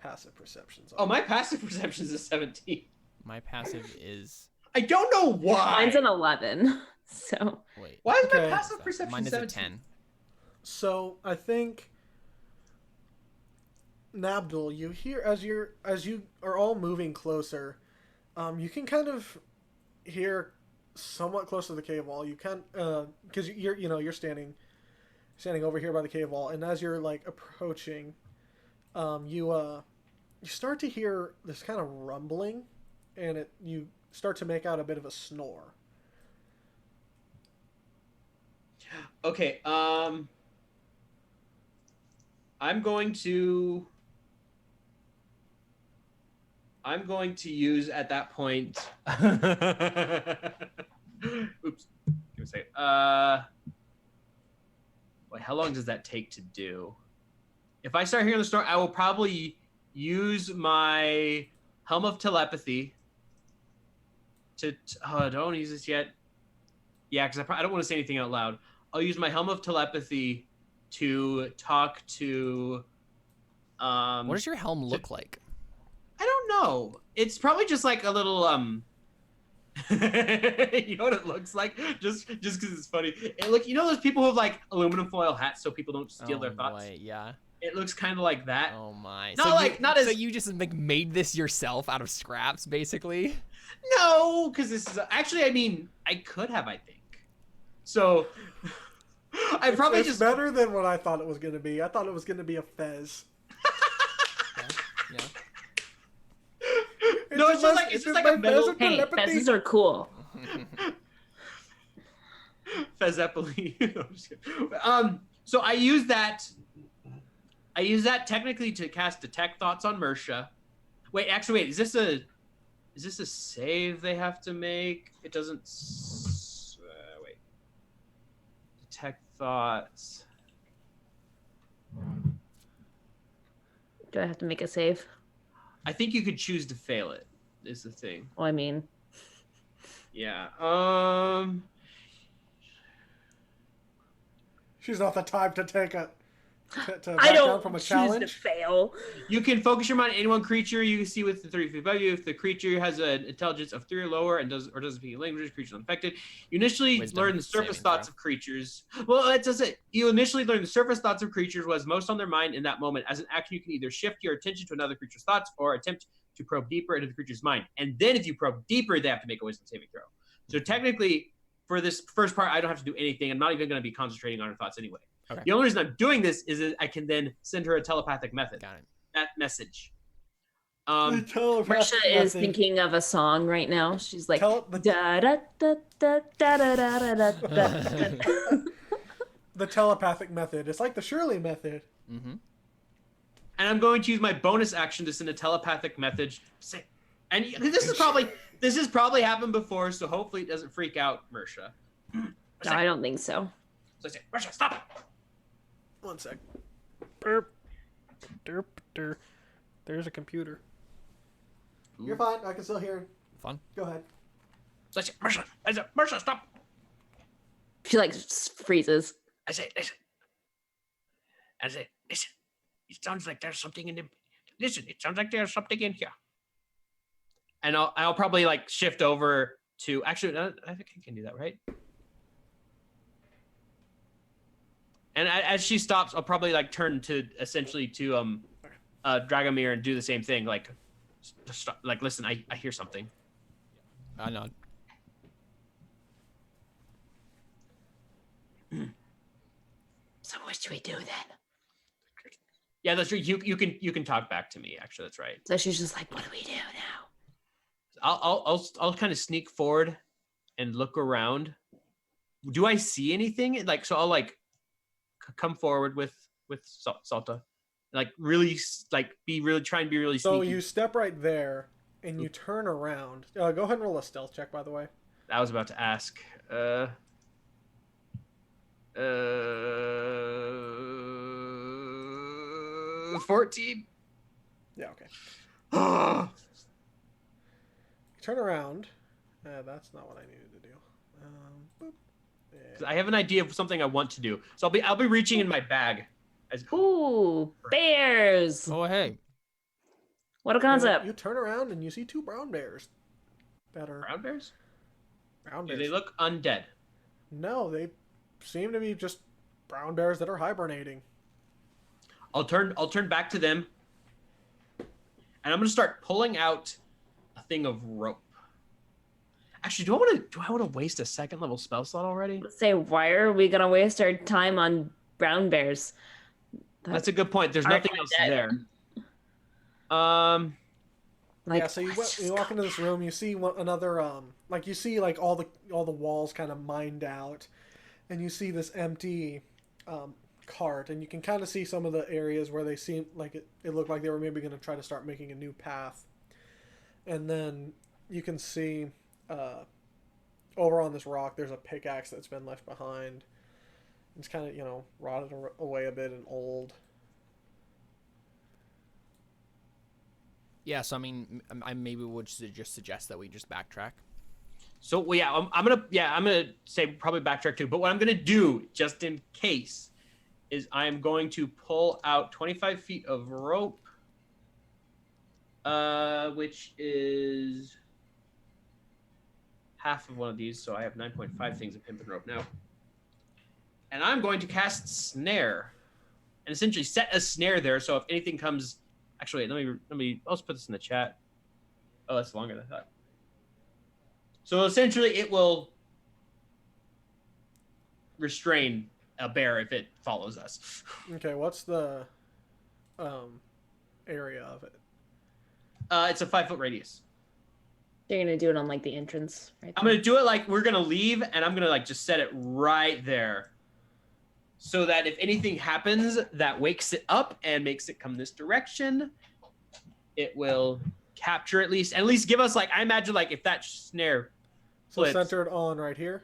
passive perceptions. Oh, my passive perception is a 17. My passive is. I don't know why. Mine's an 11. So Wait. Why is Okay. my passive perception Mine is 17? a 10. So I think Nabdul, you hear as you are all moving closer, you can kind of hear somewhat close to the cave wall. You can because you're standing over here by the cave wall, and as you're like approaching, you start to hear this kind of rumbling, and you start to make out a bit of a snore. Okay, I'm going to use at that point. Oops. Give me a second. Wait, how long does that take to do? If I start hearing the snore, I will probably use my Helm of Telepathy to. Oh, don't use this yet. Yeah, because I don't want to say anything out loud. I'll use my Helm of Telepathy to talk to. What does your helm look like? I don't know. It's probably just like a little you know what it looks like? Just because it's funny. You know those people who have like aluminum foil hats so people don't steal their thoughts? Boy, yeah. It looks kind of like that. Oh my. So you just like made this yourself out of scraps, basically? No, because this is actually. I mean, I could have. I think. So, I probably it's better than what I thought it was going to be. I thought it was going to be a fez. Yeah. No, it's just like a metal hey, fezzes are cool. Fezeppoli. No, I'm just kidding. So I use that technically to cast Detect Thoughts on Mersha. Wait, is this a save they have to make? It doesn't. Wait. Detect Thoughts. Do I have to make a save? I think you could choose to fail it. Is the thing. Well, I mean, Yeah. She's not the type to take a to I back down don't from a choose challenge. to fail. You can focus your mind on any one creature you see with the 3 feet above you. If the creature has an intelligence of 3 or lower and doesn't speak languages, creature is unaffected. You initially Wisdom learn the surface saving thoughts throw. of creatures. Well, that does it. You initially learn the surface thoughts of creatures, what is most on their mind in that moment. As an action, you can either shift your attention to another creature's thoughts or attempt to probe deeper into the creature's mind. And then if you probe deeper, they have to make a wisdom saving throw. So technically, for this first part, I don't have to do anything. I'm not even going to be concentrating on her thoughts anyway. Okay. The only reason I'm doing this is that I can then send her a telepathic method. Got it. That message. Marsha is thinking of a song right now. She's like, Tell- da da da da da da da da da. The telepathic method. It's like the Shirley method. Mm-hmm. And I'm going to use my bonus action to send a telepathic message. And this has probably happened before, so hopefully it doesn't freak out Mersha. No, I don't think so. So I say, Mersha, stop! One sec. Burp. Derp. Der. There's a computer. You're fine. I can still hear him. Fun. Go ahead. So I say, Mersha, stop! She like freezes. I say, listen. It sounds like there's something in the. Listen, it sounds like there's something in here. And I'll probably like shift over to. Actually, I think I can do that, right? And as she stops, I'll probably like turn to essentially to Dragomir and do the same thing. Like, stop, like listen, I hear something. I nod. So what should we do then? Yeah, that's true. You can talk back to me. Actually, that's right. So she's just like, what do we do now? I'll kind of sneak forward and look around. Do I see anything? Like, so I'll like come forward with Salta, like really like try and be really So sneaky. you step right there and you turn around. Go ahead and roll a stealth check, by the way. I was about to ask. 14. Yeah, okay. You turn around. That's not what I needed to do. Boop. Yeah. I have an idea of something I want to do. So I'll be reaching in my bag. Ooh, bears! Oh, hey. What a concept. You turn around and you see 2 brown bears. That are Brown bears? brown Do bears. they look undead? No, they seem to be just brown bears that are hibernating. I'll turn back to them, and I'm gonna start pulling out a thing of rope. Actually, do I want to waste a 2nd level spell slot already? Say, why are we gonna waste our time on brown bears? That's a good point. There's Aren't nothing else dead. there. Like, Yeah, so you walk into this room, you see another like you see like all the walls kind of mined out, and you see this empty cart, and you can kind of see some of the areas where they seem like it looked like they were maybe going to try to start making a new path. And then you can see over on this rock there's a pickaxe that's been left behind. It's kind of, you know, rotted away a bit and old. Yeah, so I mean, I maybe would just suggest that we just backtrack. So well, yeah, I'm gonna say probably backtrack too. But what I'm gonna do, just in case, is I am going to pull out 25 feet of rope, which is half of one of these. So I have 9.5 things of hempen rope now, and I'm going to cast snare, and essentially set a snare there. So if anything comes, actually, let me. I'll just put this in the chat. Oh, that's longer than I thought. So essentially, it will restrain a bear if it follows us. Okay, what's the area of it? It's a 5-foot radius. you're gonna do it on like the entrance, right? I'm gonna do it like we're gonna leave, and I'm gonna like just set it right there, so that if anything happens that wakes it up and makes it come this direction, it will capture at least give us like I imagine like if that snare. So flips, centered on right here?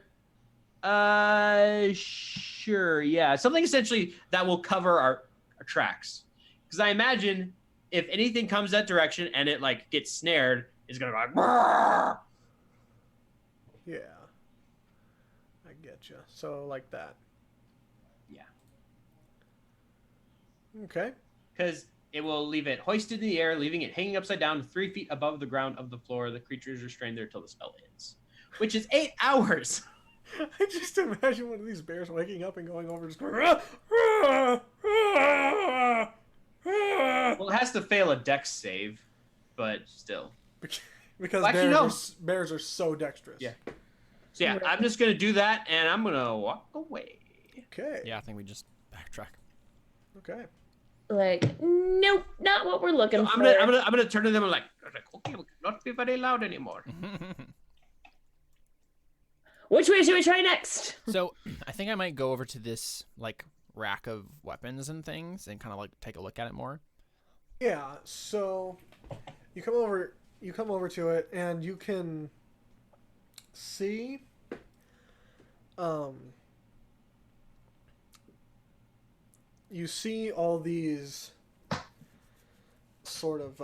Sure, yeah. Something essentially that will cover our tracks. Because I imagine if anything comes that direction and it like gets snared, it's gonna go like "Brrr!" Yeah. I get you. So like that. Yeah. Okay. Because it will leave it hoisted in the air, leaving it hanging upside down 3 feet above the ground of the floor. The creature is restrained there till the spell ends. Which is 8 hours. I just imagine one of these bears waking up and going over just going, "Rah, rah, rah, rah." Well, it has to fail a dex save, but still. Because Well, actually, bears are so dexterous. Yeah. So yeah, I'm just gonna do that, and I'm gonna walk away. Okay. Yeah, I think we just backtrack. Okay. Like, nope, not what we're looking So for. I'm gonna turn to them and like, okay, we cannot be very loud anymore. Which way should we try next? So I think I might go over to this like rack of weapons and things and kind of like take a look at it more. Yeah, so you come over to it and you can see you see all these sort of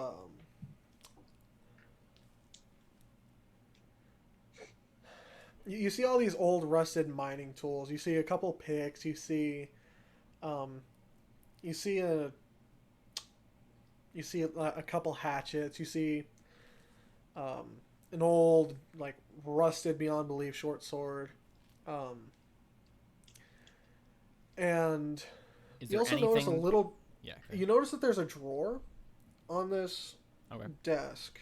you see all these old rusted mining tools. You see a couple picks. You see a couple hatchets. You see an old, like, rusted beyond belief short sword. And Is you there also anything? notice a little. Yeah. Okay. You notice that there's a drawer on this Okay. desk.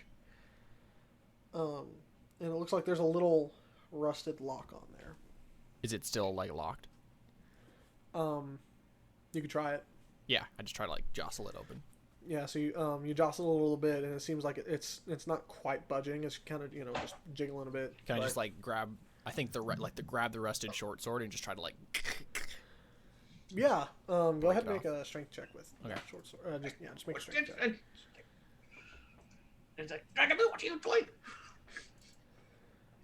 And it looks like there's a little rusted lock on there. Is it still like locked? You could try it. Yeah, I just try to like jostle it open. Yeah, so you jostle it a little bit, and it seems like it's not quite budging. It's kind of just jiggling a bit. Can I but- just like grab? I think grab the rusted short sword and just try to like. Yeah. Go break ahead and it make a strength check with Okay. short sword. Just make a strength check. It's like, Dragon, what are you doing?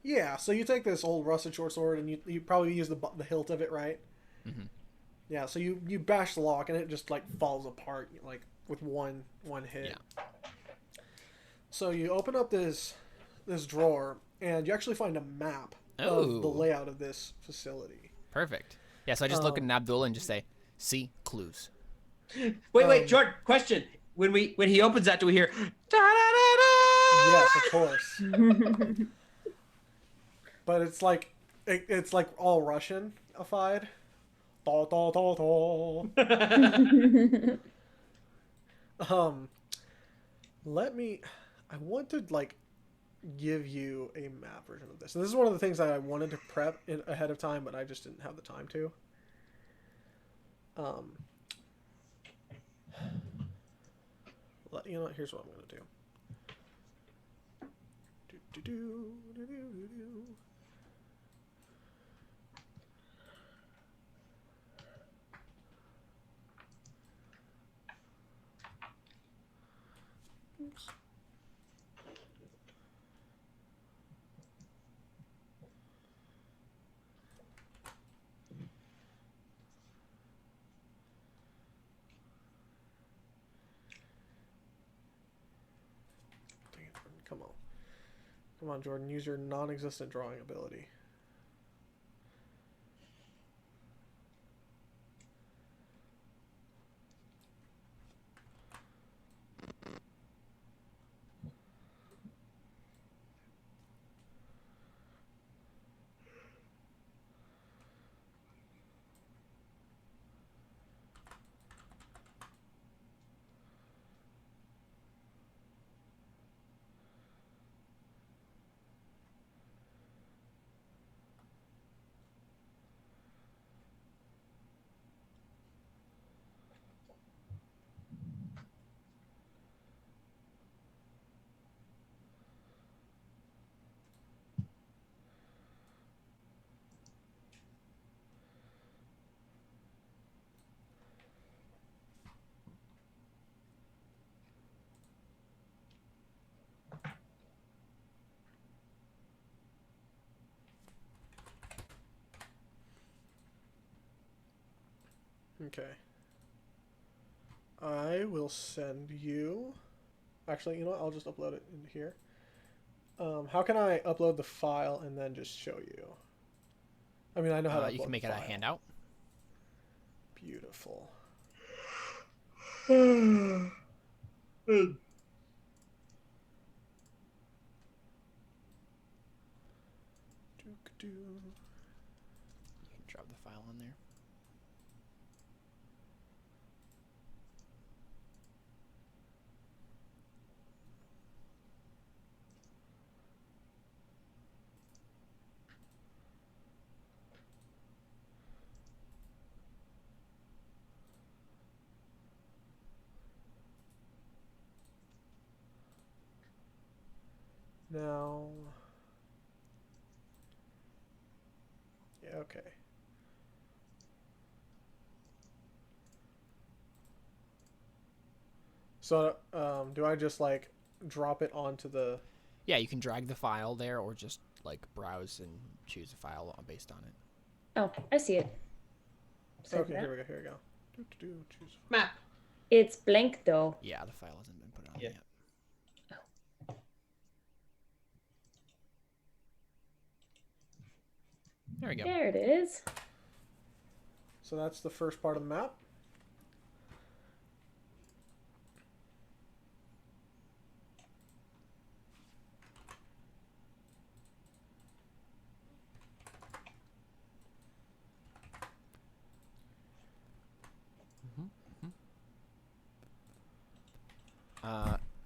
Yeah. So you take this old rusted short sword, and you probably use the hilt of it, right? Mhm. Yeah. So you bash the lock, and it just like falls apart like with one hit. Yeah. So you open up this drawer, and you actually find a map of the Ooh. layout of this facility. Perfect. Yeah, so I just look at Abdullah and just say, "See clues." Wait, Jordan. Question: when he opens that, do we hear? Da, da, da, da? Yes, of course. But it's like all Russian-ified. Da, da, da, da. I want to like give you a map version of this. And this is one of the things that I wanted to prep ahead of time, but I just didn't have the time to. You know what? Here's what I'm gonna do. Oops. Come on. Come on, Jordan. Use your non-existent drawing ability. Okay. I will send you... Actually, you know what? I'll just upload it into here. How can I upload the file and then just show you? I mean, I know how to upload You can make the it a file. handout. Beautiful. You can drop the file on there. Now... Yeah, okay. So, do I just, like, drop it onto the... Yeah, you can drag the file there or just like browse and choose a file based on it. Oh, I see it. Sorry Okay, for that. here we go. Choose. Map. It's blank though. Yeah, the file hasn't been put on Yeah. yet. There we go. There it is. So that's the first part of the map.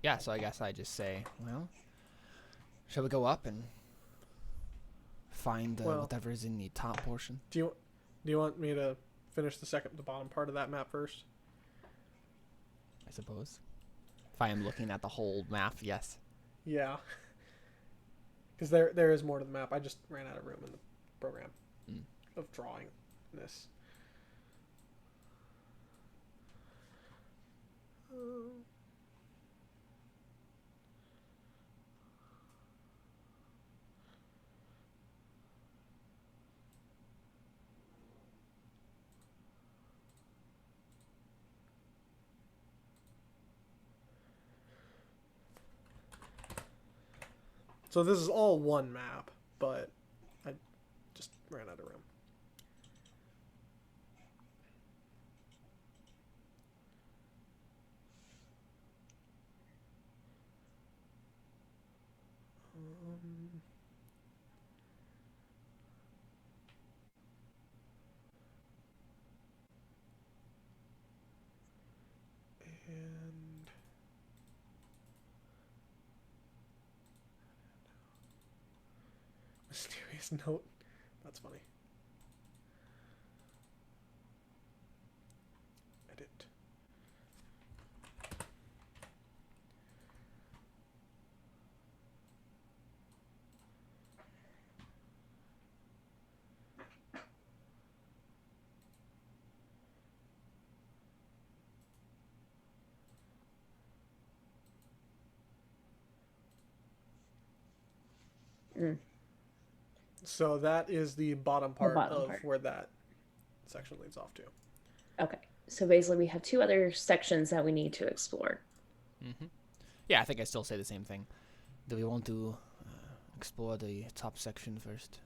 Yeah, so I guess I just say, well, shall we go up and find Well- whatever's in the top portion? Do you want me to finish the bottom part of that map first? I suppose. If I am looking at the whole map, yes. Yeah. Because there is more to the map. I just ran out of room in the program of drawing this. So this is all one map, but I just ran out of room. And mysterious note. That's funny. Edit. So that is the bottom part of where that section leads off to. Okay. So basically, we have 2 other sections that we need to explore. Yeah, I think I still say the same thing. Do we want to explore the top section first?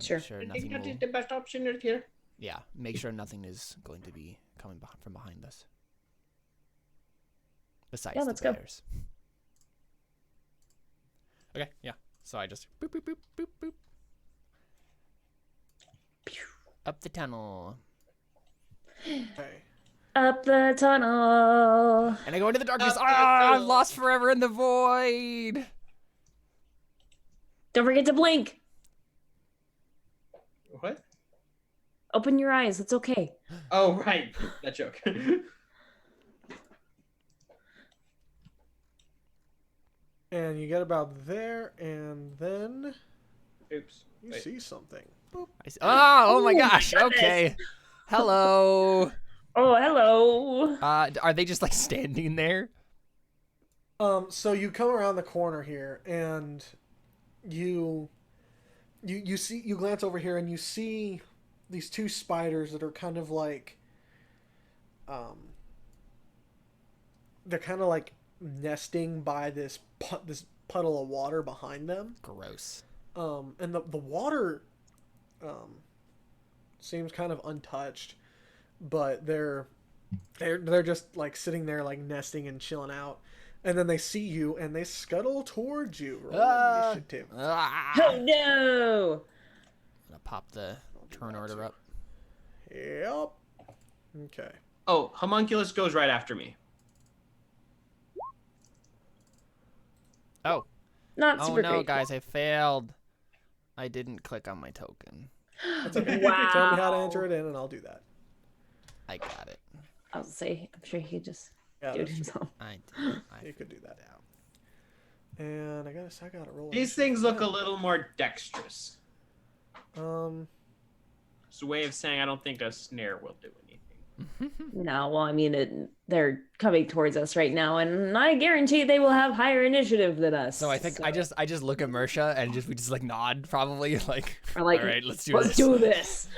Sure. Make sure I think nothing that will... is the best option right here. Yeah, make sure nothing is going to be coming from behind us. Besides let's the go. bears. Okay, yeah. So I just boop, boop, boop, boop, boop. Up the tunnel. Okay. Up the tunnel. And I go into the darkness. Up the I'm tunnel. lost forever in the void. Don't forget to blink. What? Open your eyes. It's okay. Oh, right. That joke. And you get about there, and then Oops. you Wait. see something. Boop. Oh my Ooh, gosh. goodness. Okay. Hello. Oh, hello. Are they just like standing there? So you come around the corner here, and you see, you glance over here, and you see these 2 spiders that are kind of like, they're kind of like nesting by this puddle of water behind them. Gross. And the water, seems kind of untouched, but they're just like sitting there like nesting and chilling out. And then they see you and they scuttle towards you. Roll initiative. Oh, no. I'm gonna pop the turn order up. Yep. Okay. Oh, homunculus goes right after me. Oh. Not Oh super no, great. guys, I failed. I didn't click on my token. That's okay. Wow. Tell me how to enter it in, and I'll do that. I got it. I'll say, I'm sure he could just Yeah, do it that's true. himself. I did. You could do that. And I gotta roll. These things look a little more dexterous. It's a way of saying I don't think a snare will do anything. No, well, I mean, they're coming towards us right now, and I guarantee they will have higher initiative than us. So I think I just look at Mersha and we just like nod probably like, Or like, all right, let's do let's this. do this.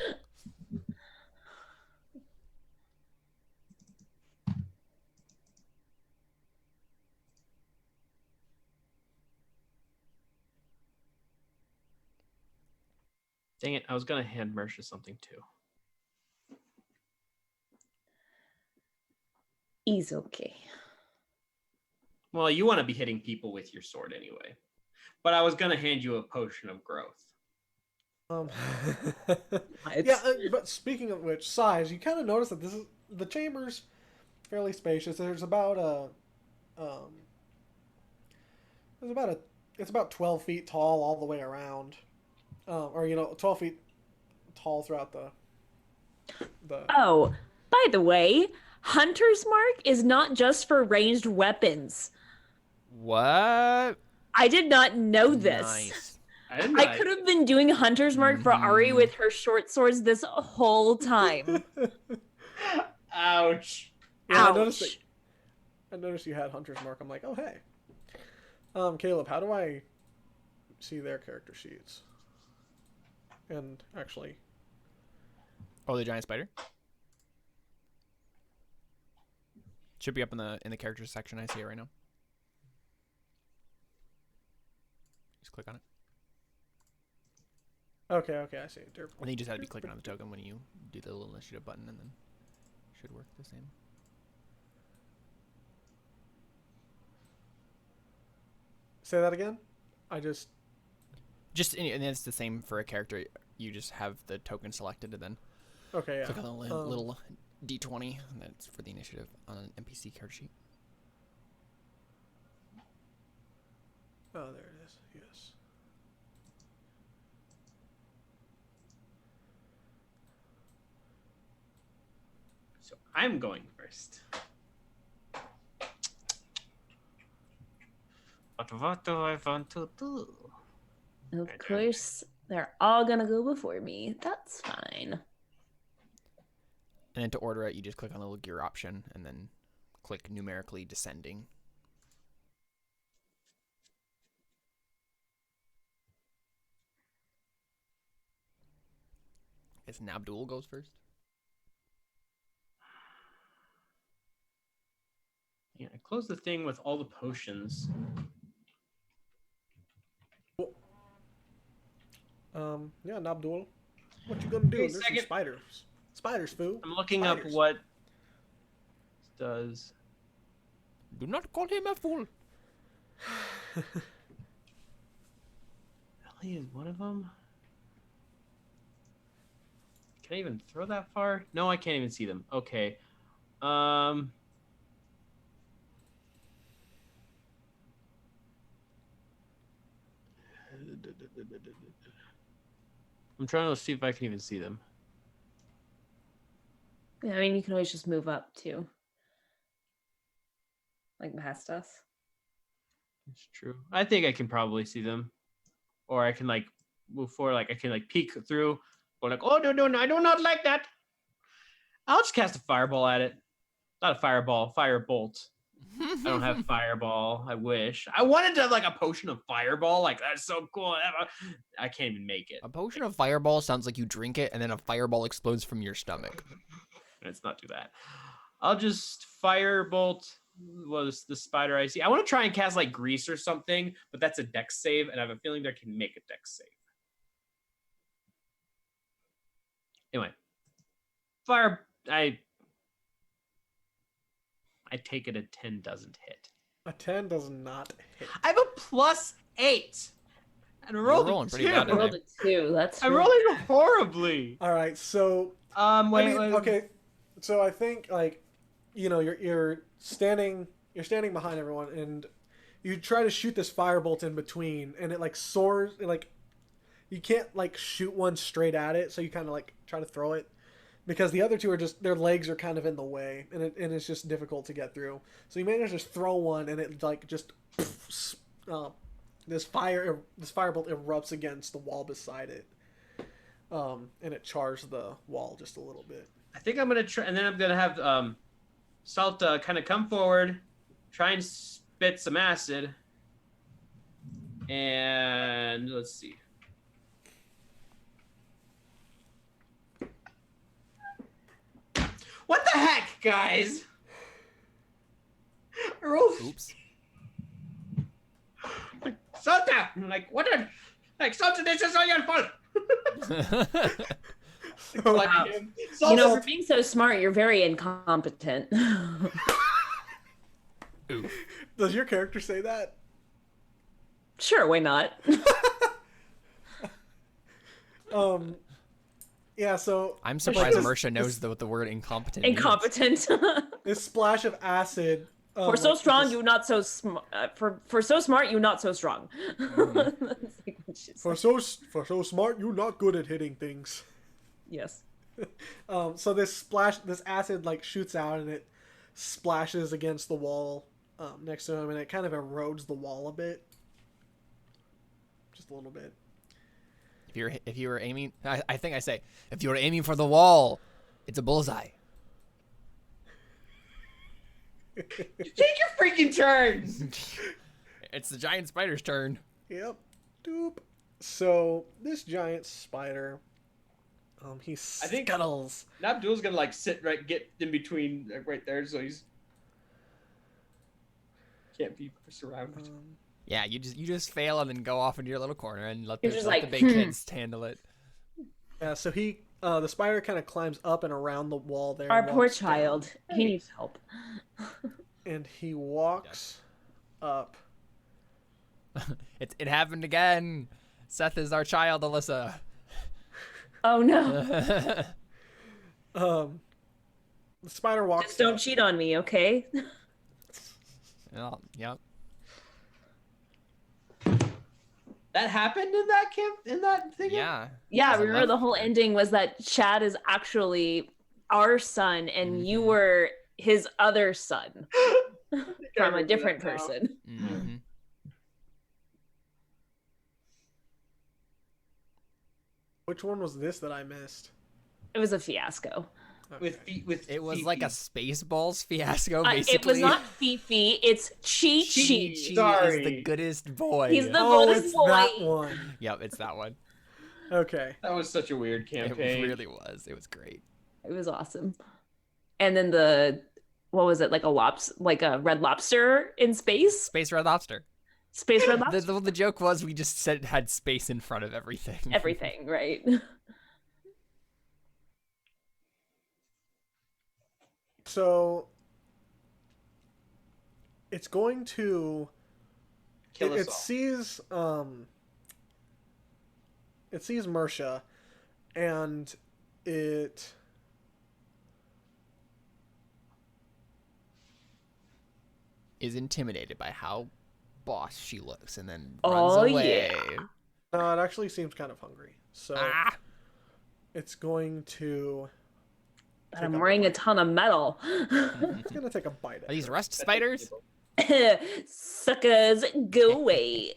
Dang it, I was gonna hand Mersha something too. He's okay. Well, you want to be hitting people with your sword anyway. But I was gonna hand you a potion of growth. Yeah, but speaking of which, size, you kind of notice that the chamber's fairly spacious. There's about it's about 12 feet tall all the way around, or 12 feet tall throughout the. Oh, by the way, Hunter's Mark is not just for ranged weapons. What? I did not know this. Nice. I could have been doing Hunter's Mark for Ari with her short swords this whole time. Ouch. Yeah, Ouch. I noticed you had Hunter's Mark. I'm like, oh hey. Caleb, how do I see their character sheets? And actually, Oh, the giant spider. Should be up in the characters section. I see it right now. click on it. Okay, I see. And then you just have to be clicking on the token when you do the little initiative button, and then it should work the same. Say that again. And then it's the same for a character. You just have the token selected, and then Okay, yeah. click on the little D20, and that's for the initiative on an NPC card sheet. Oh, there it is. Yes. So I'm going first. But what do I want to do? Of course, they're all gonna go before me. That's fine. And then to order it, you just click on the little gear option, and then click numerically descending. I guess Nabdul goes first. Yeah, I closed the thing with all the potions. Yeah, Nabdul. What you gonna do? Wait a There's some second. spiders. Spiders, fool. I'm looking Spiders. up what this does. Do not call him a fool. Ellie is one of them. Can I even throw that far? No, I can't even see them. Okay. I'm trying to see if I can even see them. Yeah, I mean, you can always just move up too, like past us. It's true. I think I can probably see them, or I can like move forward. Like I can like peek through, or like, oh no, I do not like that. I'll just cast a fireball at it. Not a fireball, firebolt. I don't have fireball. I wish. I wanted to have like a potion of fireball. Like that's so cool. I can't even make it. A potion of fireball sounds like you drink it, and then a fireball explodes from your stomach. Let's not do that. I'll just firebolt was the spider I see. I want to try and cast like grease or something, but that's a dex save, and I have a feeling I can make a dex save. Anyway, I take it a 10 doesn't hit. A 10 does not hit. I have a +8. And I rolled rolling a pretty 2. bad I rolled a 2. That's I'm really- rolling horribly. All right, so Wait. okay. So I think like, you know, you're standing behind everyone, and you try to shoot this firebolt in between, and it like soars. Like you can't like shoot one straight at it, so you kind of like try to throw it, because the other two are just their legs are kind of in the way, and it's just difficult to get through. So you manage to just throw one, and it like just this firebolt erupts against the wall beside it, and it chars the wall just a little bit. I think I'm gonna try, and then I'm gonna have Salt kind of come forward, try and spit some acid, and let's see. What the heck, guys? I rolled. Oops. Salta! Like, what a... Like, Salta, this is all your fault! Like, Wow. You know, for being so smart, you're very incompetent. Does your character say that? Sure, why not? Yeah, so I'm surprised this- Mersha knows what the word incompetent means. Incompetent. this splash of acid. For so like, strong, just- you not so smart. For so smart, you not so strong. That's like what she For said. so smart, you're not good at hitting things. Yes. So this acid like shoots out, and it splashes against the wall next to him, and it kind of erodes the wall a bit, just a little bit. If you were aiming, I think I say, if you were aiming for the wall, it's a bullseye. take your freaking turn! It's the giant spider's turn. Yep. Doop. So this giant spider, he I think- scuttles. Nabdul's gonna, like, get in between, like, right there, so he's... Can't be surrounded. Yeah, you just fail and then go off into your little corner and let He's the, just let the like, big kids handle it. Yeah, so the spider kind of climbs up and around the wall there. Our and poor walks down, child. He needs help. and he walks up. It happened again. Seth is our child, Alyssa. Oh no. The spider walks Just don't up. cheat on me, okay? Well, yep. That happened in that camp, in that thing? Yeah. Yeah, There's a remember the left whole there. ending was that Chad is actually our son and you Mhm. were his other son I from a remember different that now. person. Mm-hmm. Which one was this that I missed? It was a fiasco. With It was Fifi. like a Spaceballs fiasco, basically. It was not Fifi, it's Chi Chi Chi. Chi is the Sorry. goodest boy. He's the Oh, goodest it's boy. that one. Yep, it's that one. Okay. That was such a weird It campaign. really was. It was great. It was awesome. And then what was it, like a red lobster in space? Space Red Lobster. Space red lobster? The joke was we just said it had space in front of everything. Everything, right? So it's going to Kill us it all. sees it sees Mersha, and it Is intimidated by how boss she looks and then Oh, runs away. it actually seems kind of hungry. So Ah! it's going to But I'm wearing a ton of metal. it's gonna take a bite Are at these her. rust spiders? Suckers, go away.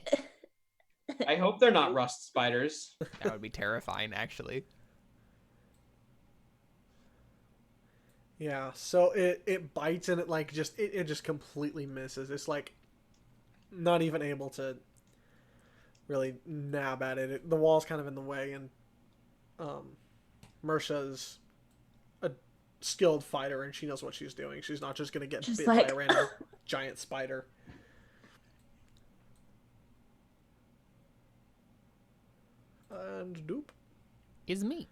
I hope they're not rust spiders. That would be terrifying, actually. Yeah, so it bites and it just completely misses. It's like not even able to really nab at it. The wall's kind of in the way, and Mersha's a skilled fighter and she knows what she's doing. She's not just gonna get Just bit like- by a random giant spider. And doop. Is me.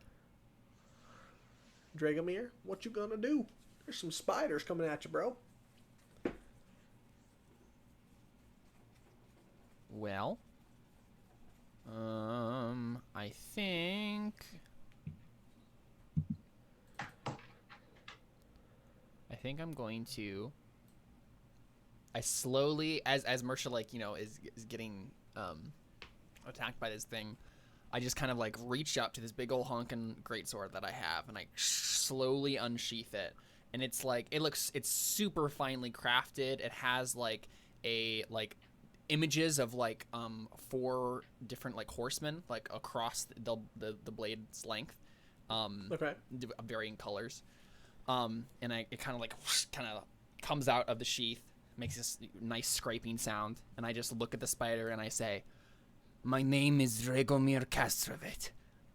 Dragomir, what you gonna do? There's some spiders coming at you, bro. Well, I think I'm going to. I slowly, as Mersha is getting attacked by this thing, I just kind of like reach up to this big old honking greatsword that I have, and I slowly unsheath it. And it's like it's super finely crafted. It has like images of like 4 different like horsemen like across the blade's length, Okay. varying colors. And it kind of comes out of the sheath, makes this nice scraping sound, and I just look at the spider and I say, "My name is Dragomir Kastrovit.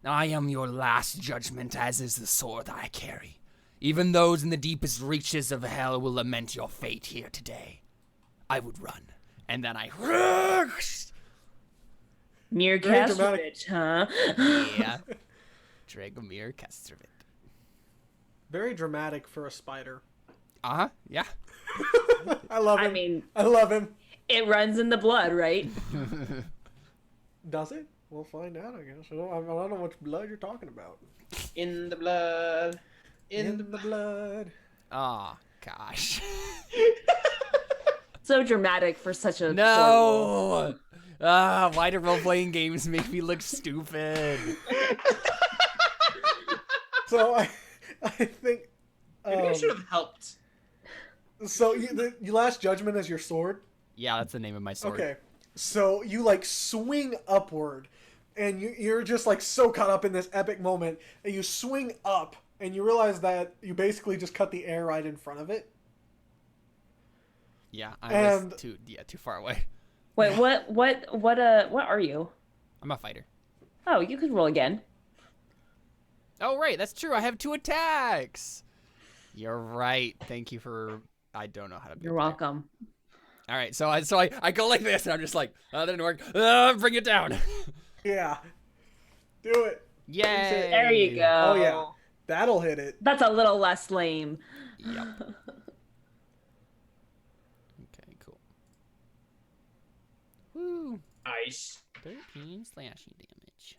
I am your last judgment, as is the sword I carry. Even those in the deepest reaches of hell will lament your fate here today. I would run." And then I... Mir Very dramatic. Kastrovich, huh? Yeah. Dragomir Kastrovit. Very dramatic for a spider. Uh-huh, yeah. I love him. I mean, I love him. it runs in the blood, right? Does it? We'll find out, I guess. I don't know which blood you're talking about. In the blood. In the the blood. Oh, gosh. So dramatic for such a horrible- No! Why do role-playing games make me look stupid? So I think. Maybe I should have helped. So you last judgment is your sword. Yeah, that's the name of my sword. Okay. So you like swing upward, and you're just like so caught up in this epic moment, and you swing up, and you realize that you basically just cut the air right in front of it. Yeah, I was And- too far away. Wait, what are you? I'm a fighter. Oh, you could roll again. Oh, right, that's true. I have 2 attacks. You're right. Thank you for... I don't know how to be You're welcome. All right, so I go like this, and I'm just like, oh, that didn't work. Bring it down. Yeah. Do it. Yay! There you go. Oh, yeah. That'll hit it. That's a little less lame. Yep. Okay, cool. Woo! Nice. 13 slashing damage.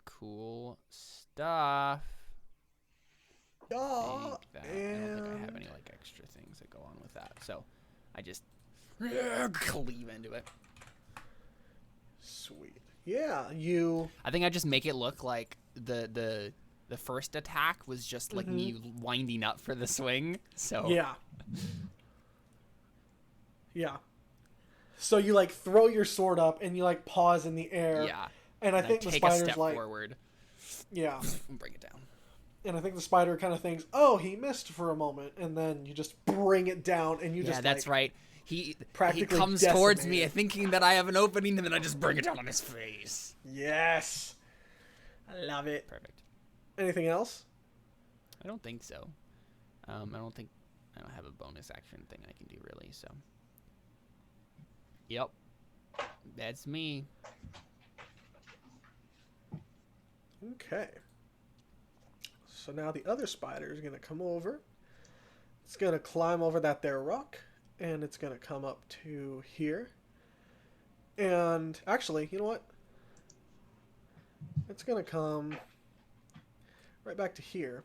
Cool stuff. Oh, Take that. I don't think I have any like extra things that go on with that, so I just cleave into it. Sweet. Yeah, you. I think I just make it look like the first attack was just like me winding up for the swing. So Yeah. Yeah. So you like throw your sword up and you like pause in the air. yeah. And I And think the take a spider's step like, forward yeah. and bring it down. And I think the spider kind of thinks, oh, he missed for a moment, and then you just bring it down, and you Yeah, just that's like, right. He practically comes towards me decimate it. thinking that I have an opening, and then I just bring it down on his face. Yes, I love it. Perfect. Anything else? I don't think so. I don't have a bonus action thing I can do really. So. Yep. That's me. Okay. So now the other spider is gonna come over. It's gonna climb over that there rock, and it's gonna come up to here. And actually, you know what? It's gonna come right back to here.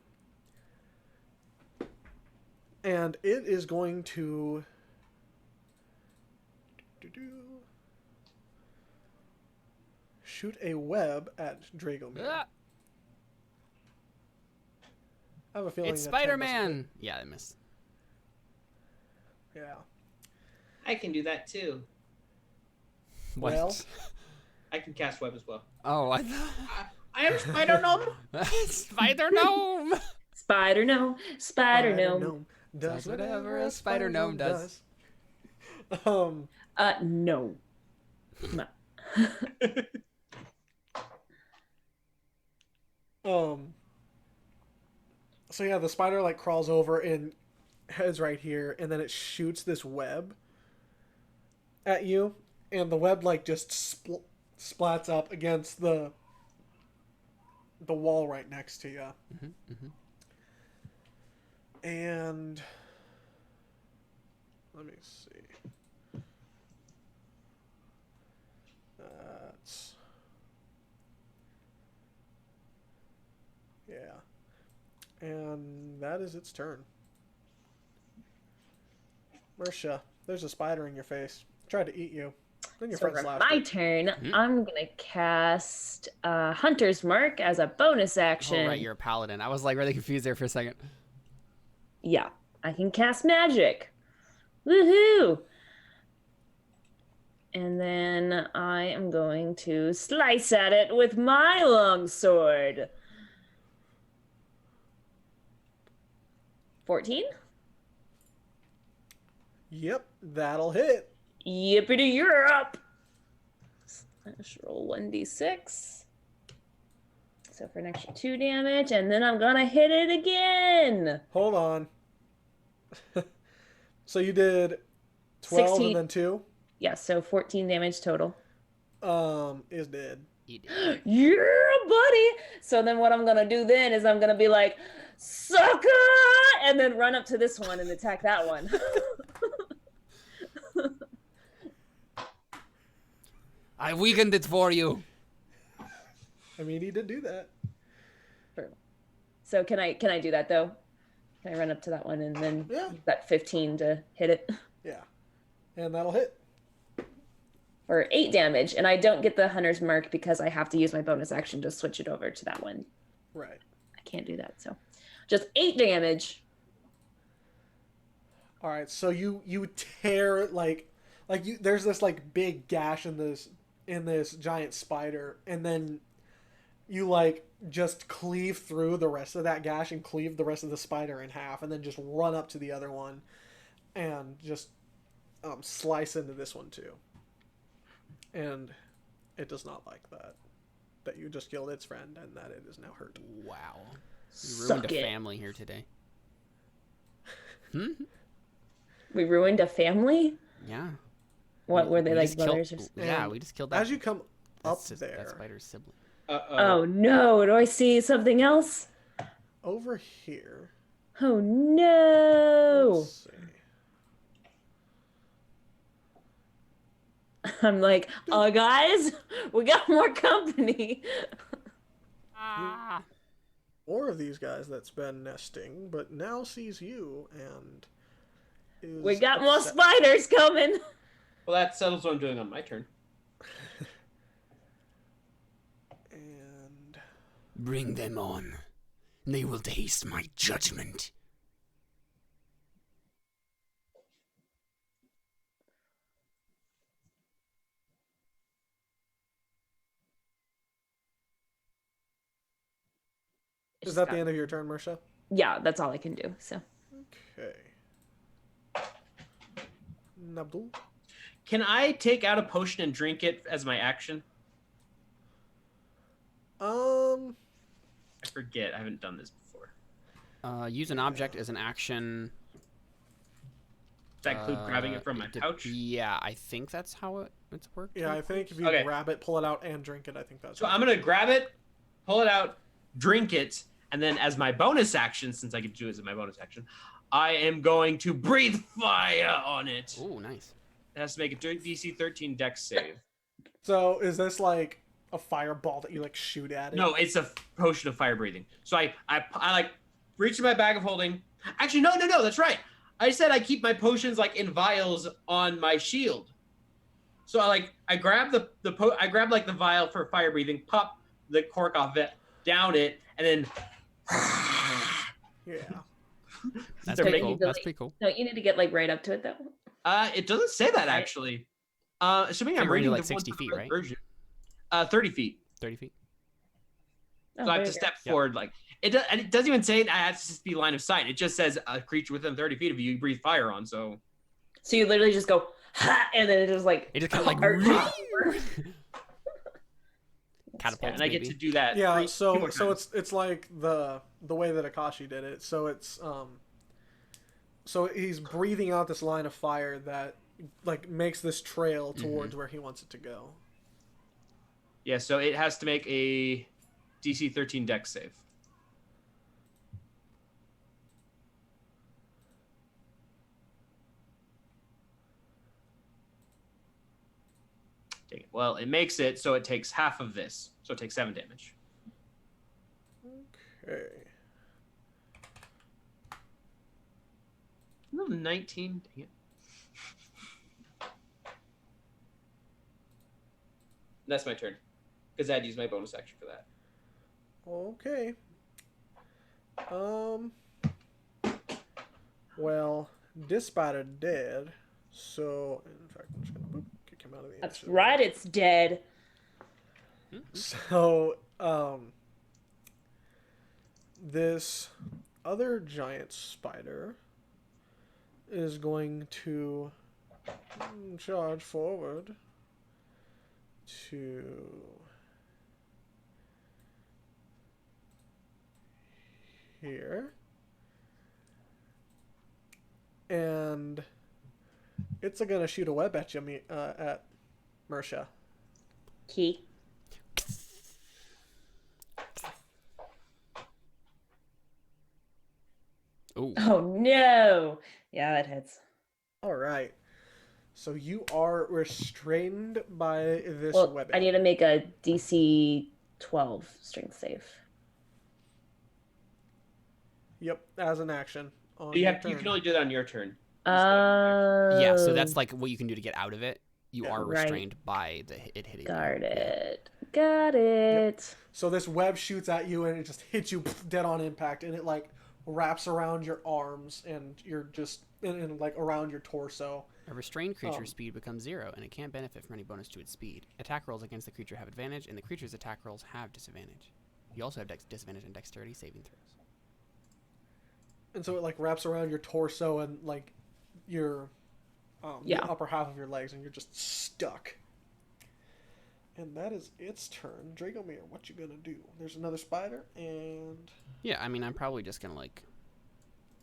And it is going to shoot a web at Dragomir. Ah, I have a feeling it's that 10 doesn't Spider-Man. Yeah, I missed. hit. Yeah. I can do that too. What? Well- I can cast web as well. Oh, I thought. I am Spider Gnome. Spider Gnome. Spider gnome, spider gnome. Does whatever a spider gnome does. Um. No. No. So yeah, the spider like crawls over and heads right here, and then it shoots this web at you, and the web like just splats up against the wall right next to you. And let me see. That's yeah. And that is its turn. Marcia, there's a spider in your face. Tried to eat you. Then your So friend for slapped my it. turn, I'm gonna cast Hunter's Mark as a bonus action. Oh, right, you're a paladin. I was like really confused there for a second. Yeah, I can cast magic. Woohoo! And then I am going to slice at it with my longsword. 14? Yep, that'll hit. Yippity, you're up! Let's roll 1d6. So for an extra 2 damage, and then I'm gonna hit it again! Hold on. So you did 12 16. and then 2? Yeah, so 14 damage total. Is dead. You did. Yeah, buddy! So then what I'm gonna do then is I'm gonna be like, sucker! And then run up to this one and attack that one. I weakened it for you. I mean, he did do that. So can I do that though? Can I run up to that one and then Yeah. use that 15 to hit it? Yeah. And that'll hit. For 8 damage, and I don't get the Hunter's Mark because I have to use my bonus action to switch it over to that one. Right. I can't do that, so just 8 damage. All right. So you tear like you there's this like big gash in this giant spider, and then you like just cleave through the rest of that gash and cleave the rest of the spider in half, and then just run up to the other one and just slice into this one too. And it does not like that you just killed its friend and that it is now hurt. Wow. You ruined Suck a it. family here today. Hmm? We ruined a family? Yeah. What, were they We like just killed- brothers or something? Yeah, And we just killed that. As you come up That there, spider's sibling. Oh no, do I see something else? over here, Oh no! let's see. I'm like, guys, we got more company. Ah. More of these guys that's been nesting, but now sees you and is We got more upset. spiders coming. Well, that settles what I'm doing on my turn. And Bring them on. They will taste my judgment. is that the end of your turn, Marsha? Yeah, that's all I can do. So Okay. Nabdul? Can I take out a potion and drink it as my action? I forget. I haven't done this before. Use an object as an action. Does that include grabbing it from my pouch? Yeah, I think that's how it's worked. Yeah, I think if you Okay. grab it, pull it out, and drink it, I think that's So I'm going to grab it, pull it out, drink it, and then as my bonus action, since I can do it as my bonus action, I am going to breathe fire on it. Oh, nice. It has to make a DC 13 Dex save. So is this like a fireball that you like shoot at it? No, it's a potion of fire breathing. So I like reach in my bag of holding. Actually, no, that's right. I said I keep my potions like in vials on my shield. So I grab I grab like the vial for fire breathing, pop the cork off it, down it, and then Yeah. That's They're pretty making- cool. That's pretty cool. no, you need to get like right up to it though. It doesn't say that actually. Assuming I'm You're reading like the 60 one feet, from the right? version. 30 feet. 30 feet. Oh, So I have there to you go. step forward like and it doesn't even say it has to just be line of sight. It just says a creature within 30 feet of you breathe fire on. So So you literally just go, ha, and then it just like It just kind of like catapults, and I get maybe. to do that. Yeah, two so more times. it's like the way that Akashi did it. So it's so he's breathing out this line of fire that like makes this trail towards where he wants it to go. Yeah, so it has to make a DC 13 Dex save. Dang it. Well, it makes it so it takes half of this. So it takes 7 damage. Okay. No, 19. Dang it. That's my turn. Because I'd use my bonus action for that. Okay. Well, this spider dead. So in fact, I'm just gonna kick him out of the That's initiative. right, it's dead. So, this other giant spider is going to charge forward to here. And it's gonna shoot a web at you, at Mersha. Key. Ooh. Oh no. Yeah, that hits. All right. So you are restrained by this Well, webbing. I need to make a DC 12 strength save. Yep, as an action. On You your have you turn. can only do that on your turn. Yeah, so Oh, that's like what you can do to get out of it. You Yeah. are Right. restrained by it hitting you. got Yeah. it. Got it. So this web shoots at you and it just hits you dead on impact, and it like wraps around your arms and you're just and like around your torso. A restrained creature's speed becomes 0, and it can't benefit from any bonus to its speed. Attack rolls against the creature have advantage, and the creature's attack rolls have disadvantage. You also have disadvantage on dexterity saving throws. And so it like wraps around your torso and like your Yeah. the upper half of your legs, and you're just stuck. And that is its turn. Dragomir, what you gonna do? There's another spider, and Yeah, I mean, I'm probably just gonna like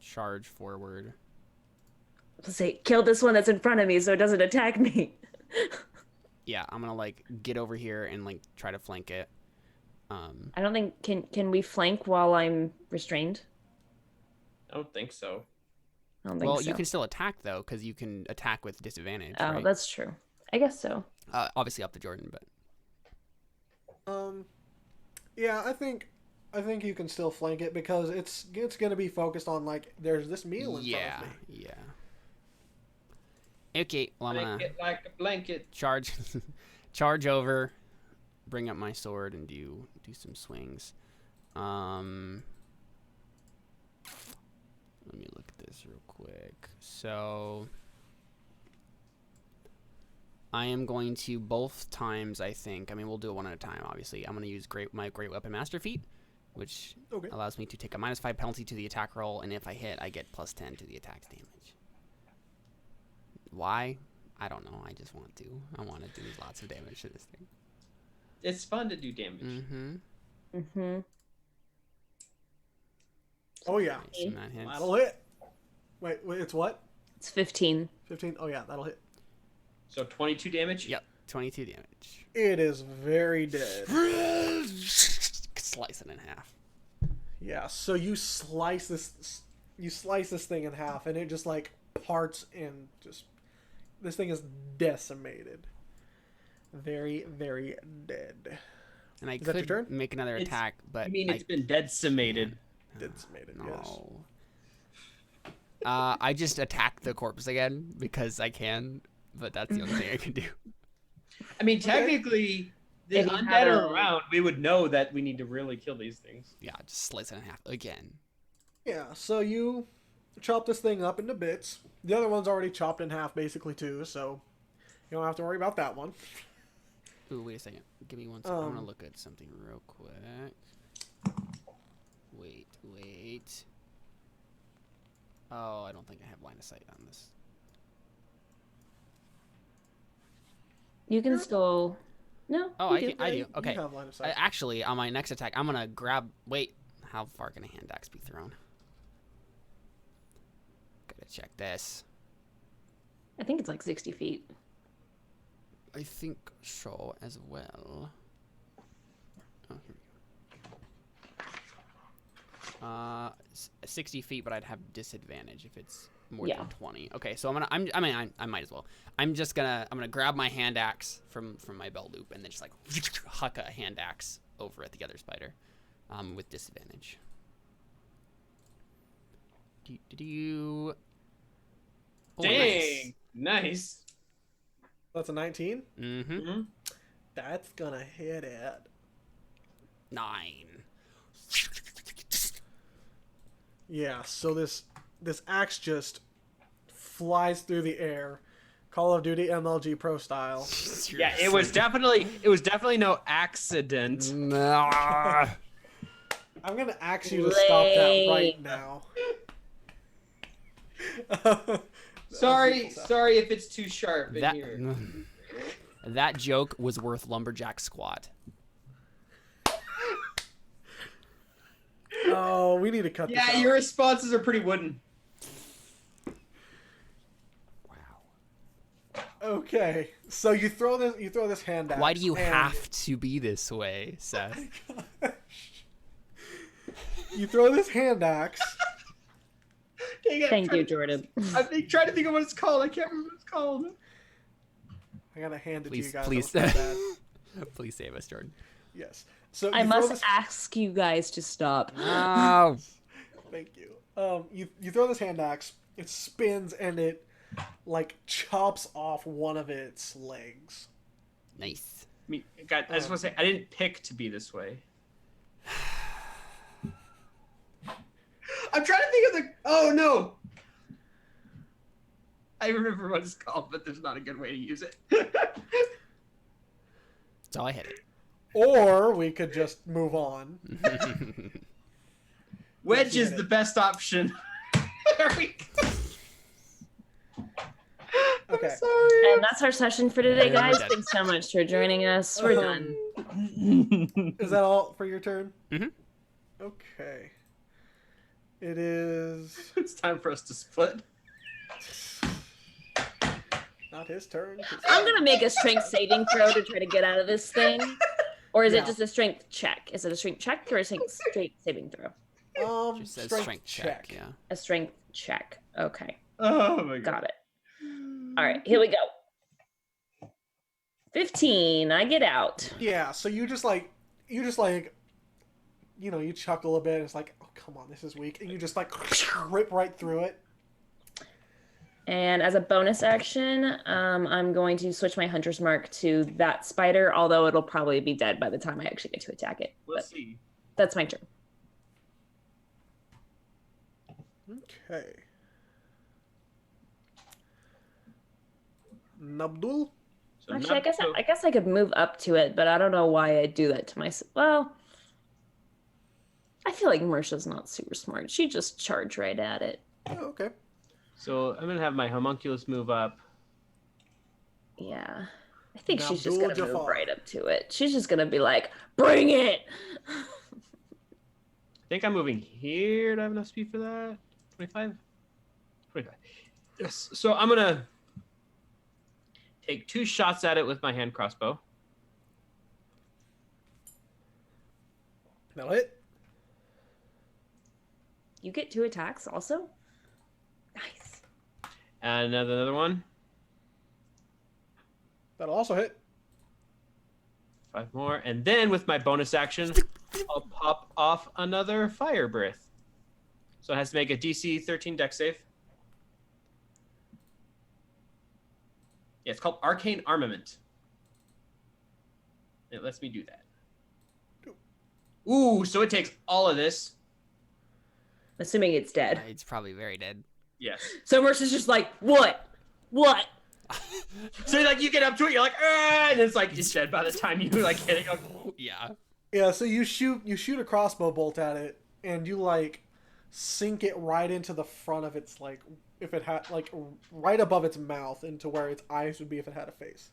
charge forward. Let's say, kill this one that's in front of me so it doesn't attack me. Yeah, I'm gonna like get over here and like try to flank it. I don't think can we flank while I'm restrained? I don't think so. I don't think Well, so. you can still attack though, because you can attack with disadvantage. Oh, right? that's true. I guess so. Obviously up to Jordan, but Yeah, I think you can still flank it because it's gonna be focused on like there's this meal in front of me. yeah. Okay, well I'm gonna Blanket like a blanket. charge charge over, bring up my sword and do some swings. Let me look at this real quick. So I am going to both times, I think. I mean, we'll do it one at a time, obviously. I'm going to use my Great Weapon Master feat, which allows me to take a -5 penalty to the attack roll, and if I hit, I get +10 to the attack damage. Why? I don't know. I just want to. I want to do lots of damage to this thing. It's fun to do damage. Mm-hmm. Mm-hmm. Oh yeah, Nice, and that hits. that'll hit. Wait, it's what? It's 15. 15? Oh yeah, that'll hit. So 22 damage? Yep, 22 damage. It is very dead. Slice it in half. Yeah, so you slice this thing in half, and it just like parts and just this thing is decimated. Very, very dead. And I Is that your could turn? make another It's- attack, but I mean, it's been decimated. Decimated. no. Yes. I just attack the corpse again because I can, but that's the only thing I can do. I mean, technically, the If you undead had are a- around. We would know that we need to really kill these things. Yeah, just slice it in half again. Yeah, so you chop this thing up into bits. The other one's already chopped in half, basically, too, so you don't have to worry about that one. Ooh, wait a second. Give me one second. I'm gonna look at something real quick. Wait. Oh, I don't think I have line of sight on this. You can still. No. Oh, you I do. You Okay. have line of sight. Actually, on my next attack, I'm gonna grab. Wait, how far can a hand axe be thrown? Gotta check this. I think it's like 60 feet. I think so as well. Oh, here we go. 60 feet, but I'd have disadvantage if it's more Yeah. than 20. Okay, so I might as well. I'm gonna grab my hand axe from my belt loop and then just like huck a hand axe over at the other spider, with disadvantage. Oh, Dang! Nice. That's a 19? Mm-hmm. Mm-hmm. That's gonna hit it. 9. Yeah, so this axe just flies through the air, Call of Duty MLG Pro style. Yeah, it was definitely no accident. Nah. I'm gonna axe you to stop that right now. Sorry if it's too sharp in here. That joke was worth lumberjack squat. Oh, we need to cut this Yeah, out. your responses are pretty wooden. Wow. Okay, so you throw this hand axe. Why do you and have to be this way, Seth? You throw this hand axe. Dang it, Thank you, Jordan. I'm trying to think of what it's called. I can't remember what it's called. I gotta hand it to Please, you guys. please, That was pretty bad. please save us, Jordan. Yes. So I you throw must this- ask you guys to stop. No. Thank you. You throw this hand axe. It spins and it like chops off one of its legs. Nice. I mean, God, I just want to say, I didn't pick to be this way. I'm trying to think of the. Oh no! I remember what it's called, but there's not a good way to use it. So I hit it. Or we could just move on. Wedge You is hit the it. best option. There we go. Okay. I'm sorry. And that's our session for today, Yeah, guys. we're done. Thanks so much for joining us. We're done. Is that all for your turn? Mhm. Okay. It is. It's time for us to split. not his turn. I'm gonna make a strength saving throw to try to get out of this thing. Or is Yeah. it just a strength check? Is it a strength check or a strength saving throw? Just says strength check. Yeah. A strength check. Okay. Oh my god. Got it. All right, here we go. 15. I get out. Yeah, so you chuckle a bit. It's like, oh, come on, this is weak. And you just like rip right through it. And as a bonus action, I'm going to switch my hunter's mark to that spider, although it'll probably be dead by the time I actually get to attack it. We'll But see. that's my turn. Okay. Nabdul? So Actually, Nabdul- I guess I could move up to it, but I don't know why I'd do that to myself. Well, I feel like Marsha's not super smart. She'd just charge right at it. Oh, okay. So I'm gonna have my homunculus move up. Yeah. I think Now she's just going to Abdul move Jafar. right up to it. She's just going to be like, bring it! I think I'm moving here. Do I have enough speed for that? 25? 25. Yes. So I'm gonna take 2 shots at it with my hand crossbow. That'll hit. You get 2 attacks also? Nice. And another one. That'll also hit. 5 more. And then with my bonus action, I'll pop off another fire breath. So it has to make a DC 13 dex save. Yeah, it's called Arcane Armament. It lets me do that. Ooh, so it takes all of this. Assuming it's dead. It's probably very dead. Yes. So Mercer's just like, what? What? So like you get up to it, you're like, ah, and it's like it's dead by the time you like hit it. Yeah. Yeah, so you shoot a crossbow bolt at it, and you like sink it right into the front of its like, if it had like right above its mouth into where its eyes would be if it had a face.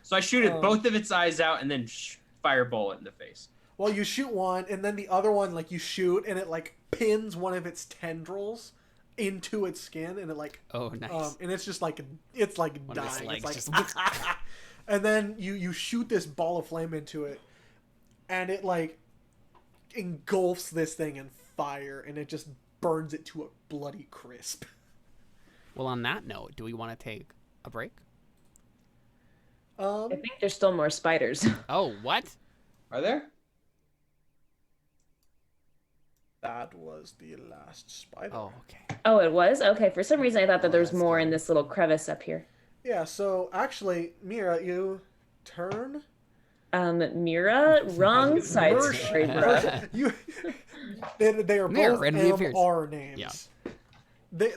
So I shoot it both of its eyes out and then fireball it in the face. Well, you shoot one, and then the other one like you shoot, and it like pins one of its tendrils into its skin, and it like Oh, nice. and it's just like it's like One of its dying. legs It's like, and then you shoot this ball of flame into it, and it like engulfs this thing in fire, and it just burns it to a bloody crisp. Well, on that note, do we want to take a break? I think there's still more spiders. Oh, what? Are there? That was the last spider. Oh, okay. Oh, it was? Okay, for some reason I thought that there was that's more good. in this little crevice up here. Yeah, so actually, Mira, you turn. Mira? Wrong side Mersh- story, bro. Mersh- you, they are Mira both randomly appears. MR names. Yeah. They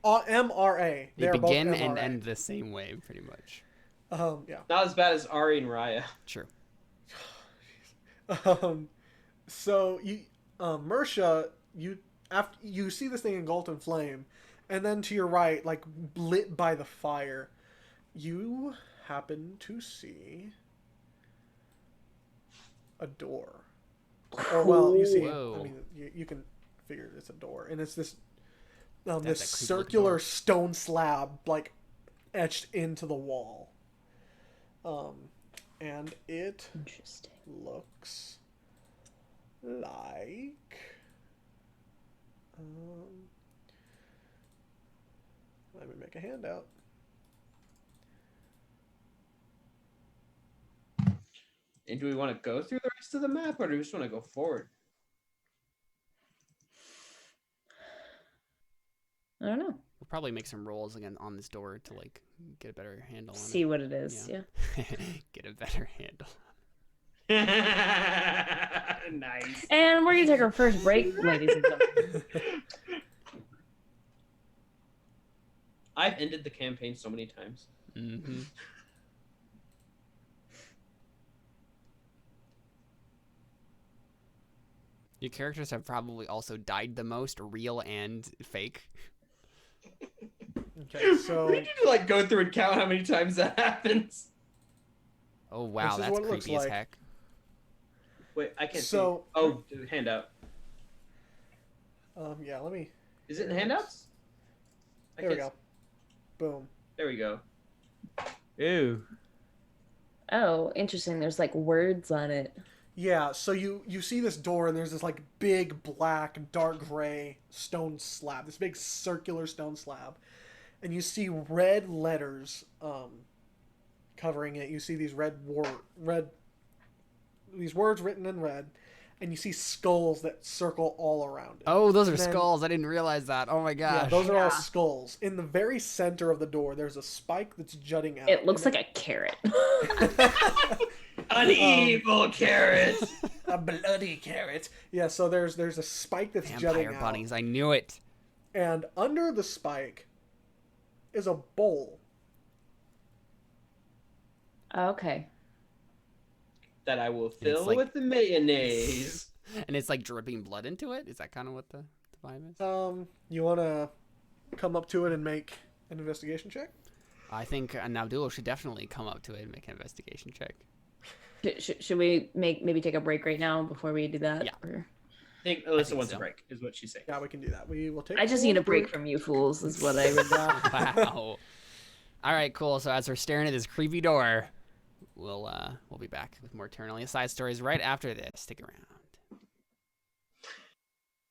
MRA. They are begin both and MRA. end the same way, pretty much. Yeah. Not as bad as Ari and Raya. True. So you, Mersha, after you see this thing engulfed in flame, and then to your right, like lit by the fire, you happen to see a door. Or well, you see. Whoa. I mean, you can figure it's a door, and it's this this That's a creepy looking circular door. stone slab like etched into the wall. And it Interesting. looks like let me make a handout. And do we want to go through the rest of the map, or do we just want to go forward? I don't know. We'll probably make some rolls again on this door to like get a better handle on See what it is, yeah. it. Get a better handle. Nice. And we're going to take our first break, ladies and gentlemen. I've ended the campaign so many times. Mm-hmm. Your characters have probably also died the most, real and fake. Okay, so We need to like go through and count how many times that happens. Oh wow, This is that's what it looks creepy as like. heck. Wait, I can't So- see. Oh, handout. yeah, let me. Is it in handouts? I There we can't go. Boom. There we go. Ew. Oh, interesting. There's like words on it. Yeah, so you see this door, and there's this like big black, dark gray stone slab, this big circular stone slab, and you see red letters covering it. You see these these words written in red, and you see skulls that circle all around it. Oh, those are And then- skulls. I didn't realize that. Oh my gosh. Yeah, those are all Yeah. skulls. In the very center of the door, there's a spike that's jutting out. It looks like a carrot. An evil carrot. a bloody carrot. Yeah, so there's a spike that's jutting Vampire out, bunnies. I knew it. and under the spike is a bowl. Okay. That I will fill like- with the mayonnaise. And it's like dripping blood into it. Is that kind of what the vibe is? You want to come up to it and make an investigation check? I think Nabdul should definitely come up to it and make an investigation check. Should we maybe take a break right now before we do that? Yeah. Or... I think Alyssa think wants so. a break, is what she's saying. Yeah, we can do that. We will take. I just need a break from you fools, is what I would got. Wow. All right, cool. So as we're staring at this creepy door, we'll be back with more Terra Nullius side stories right after this. Stick around.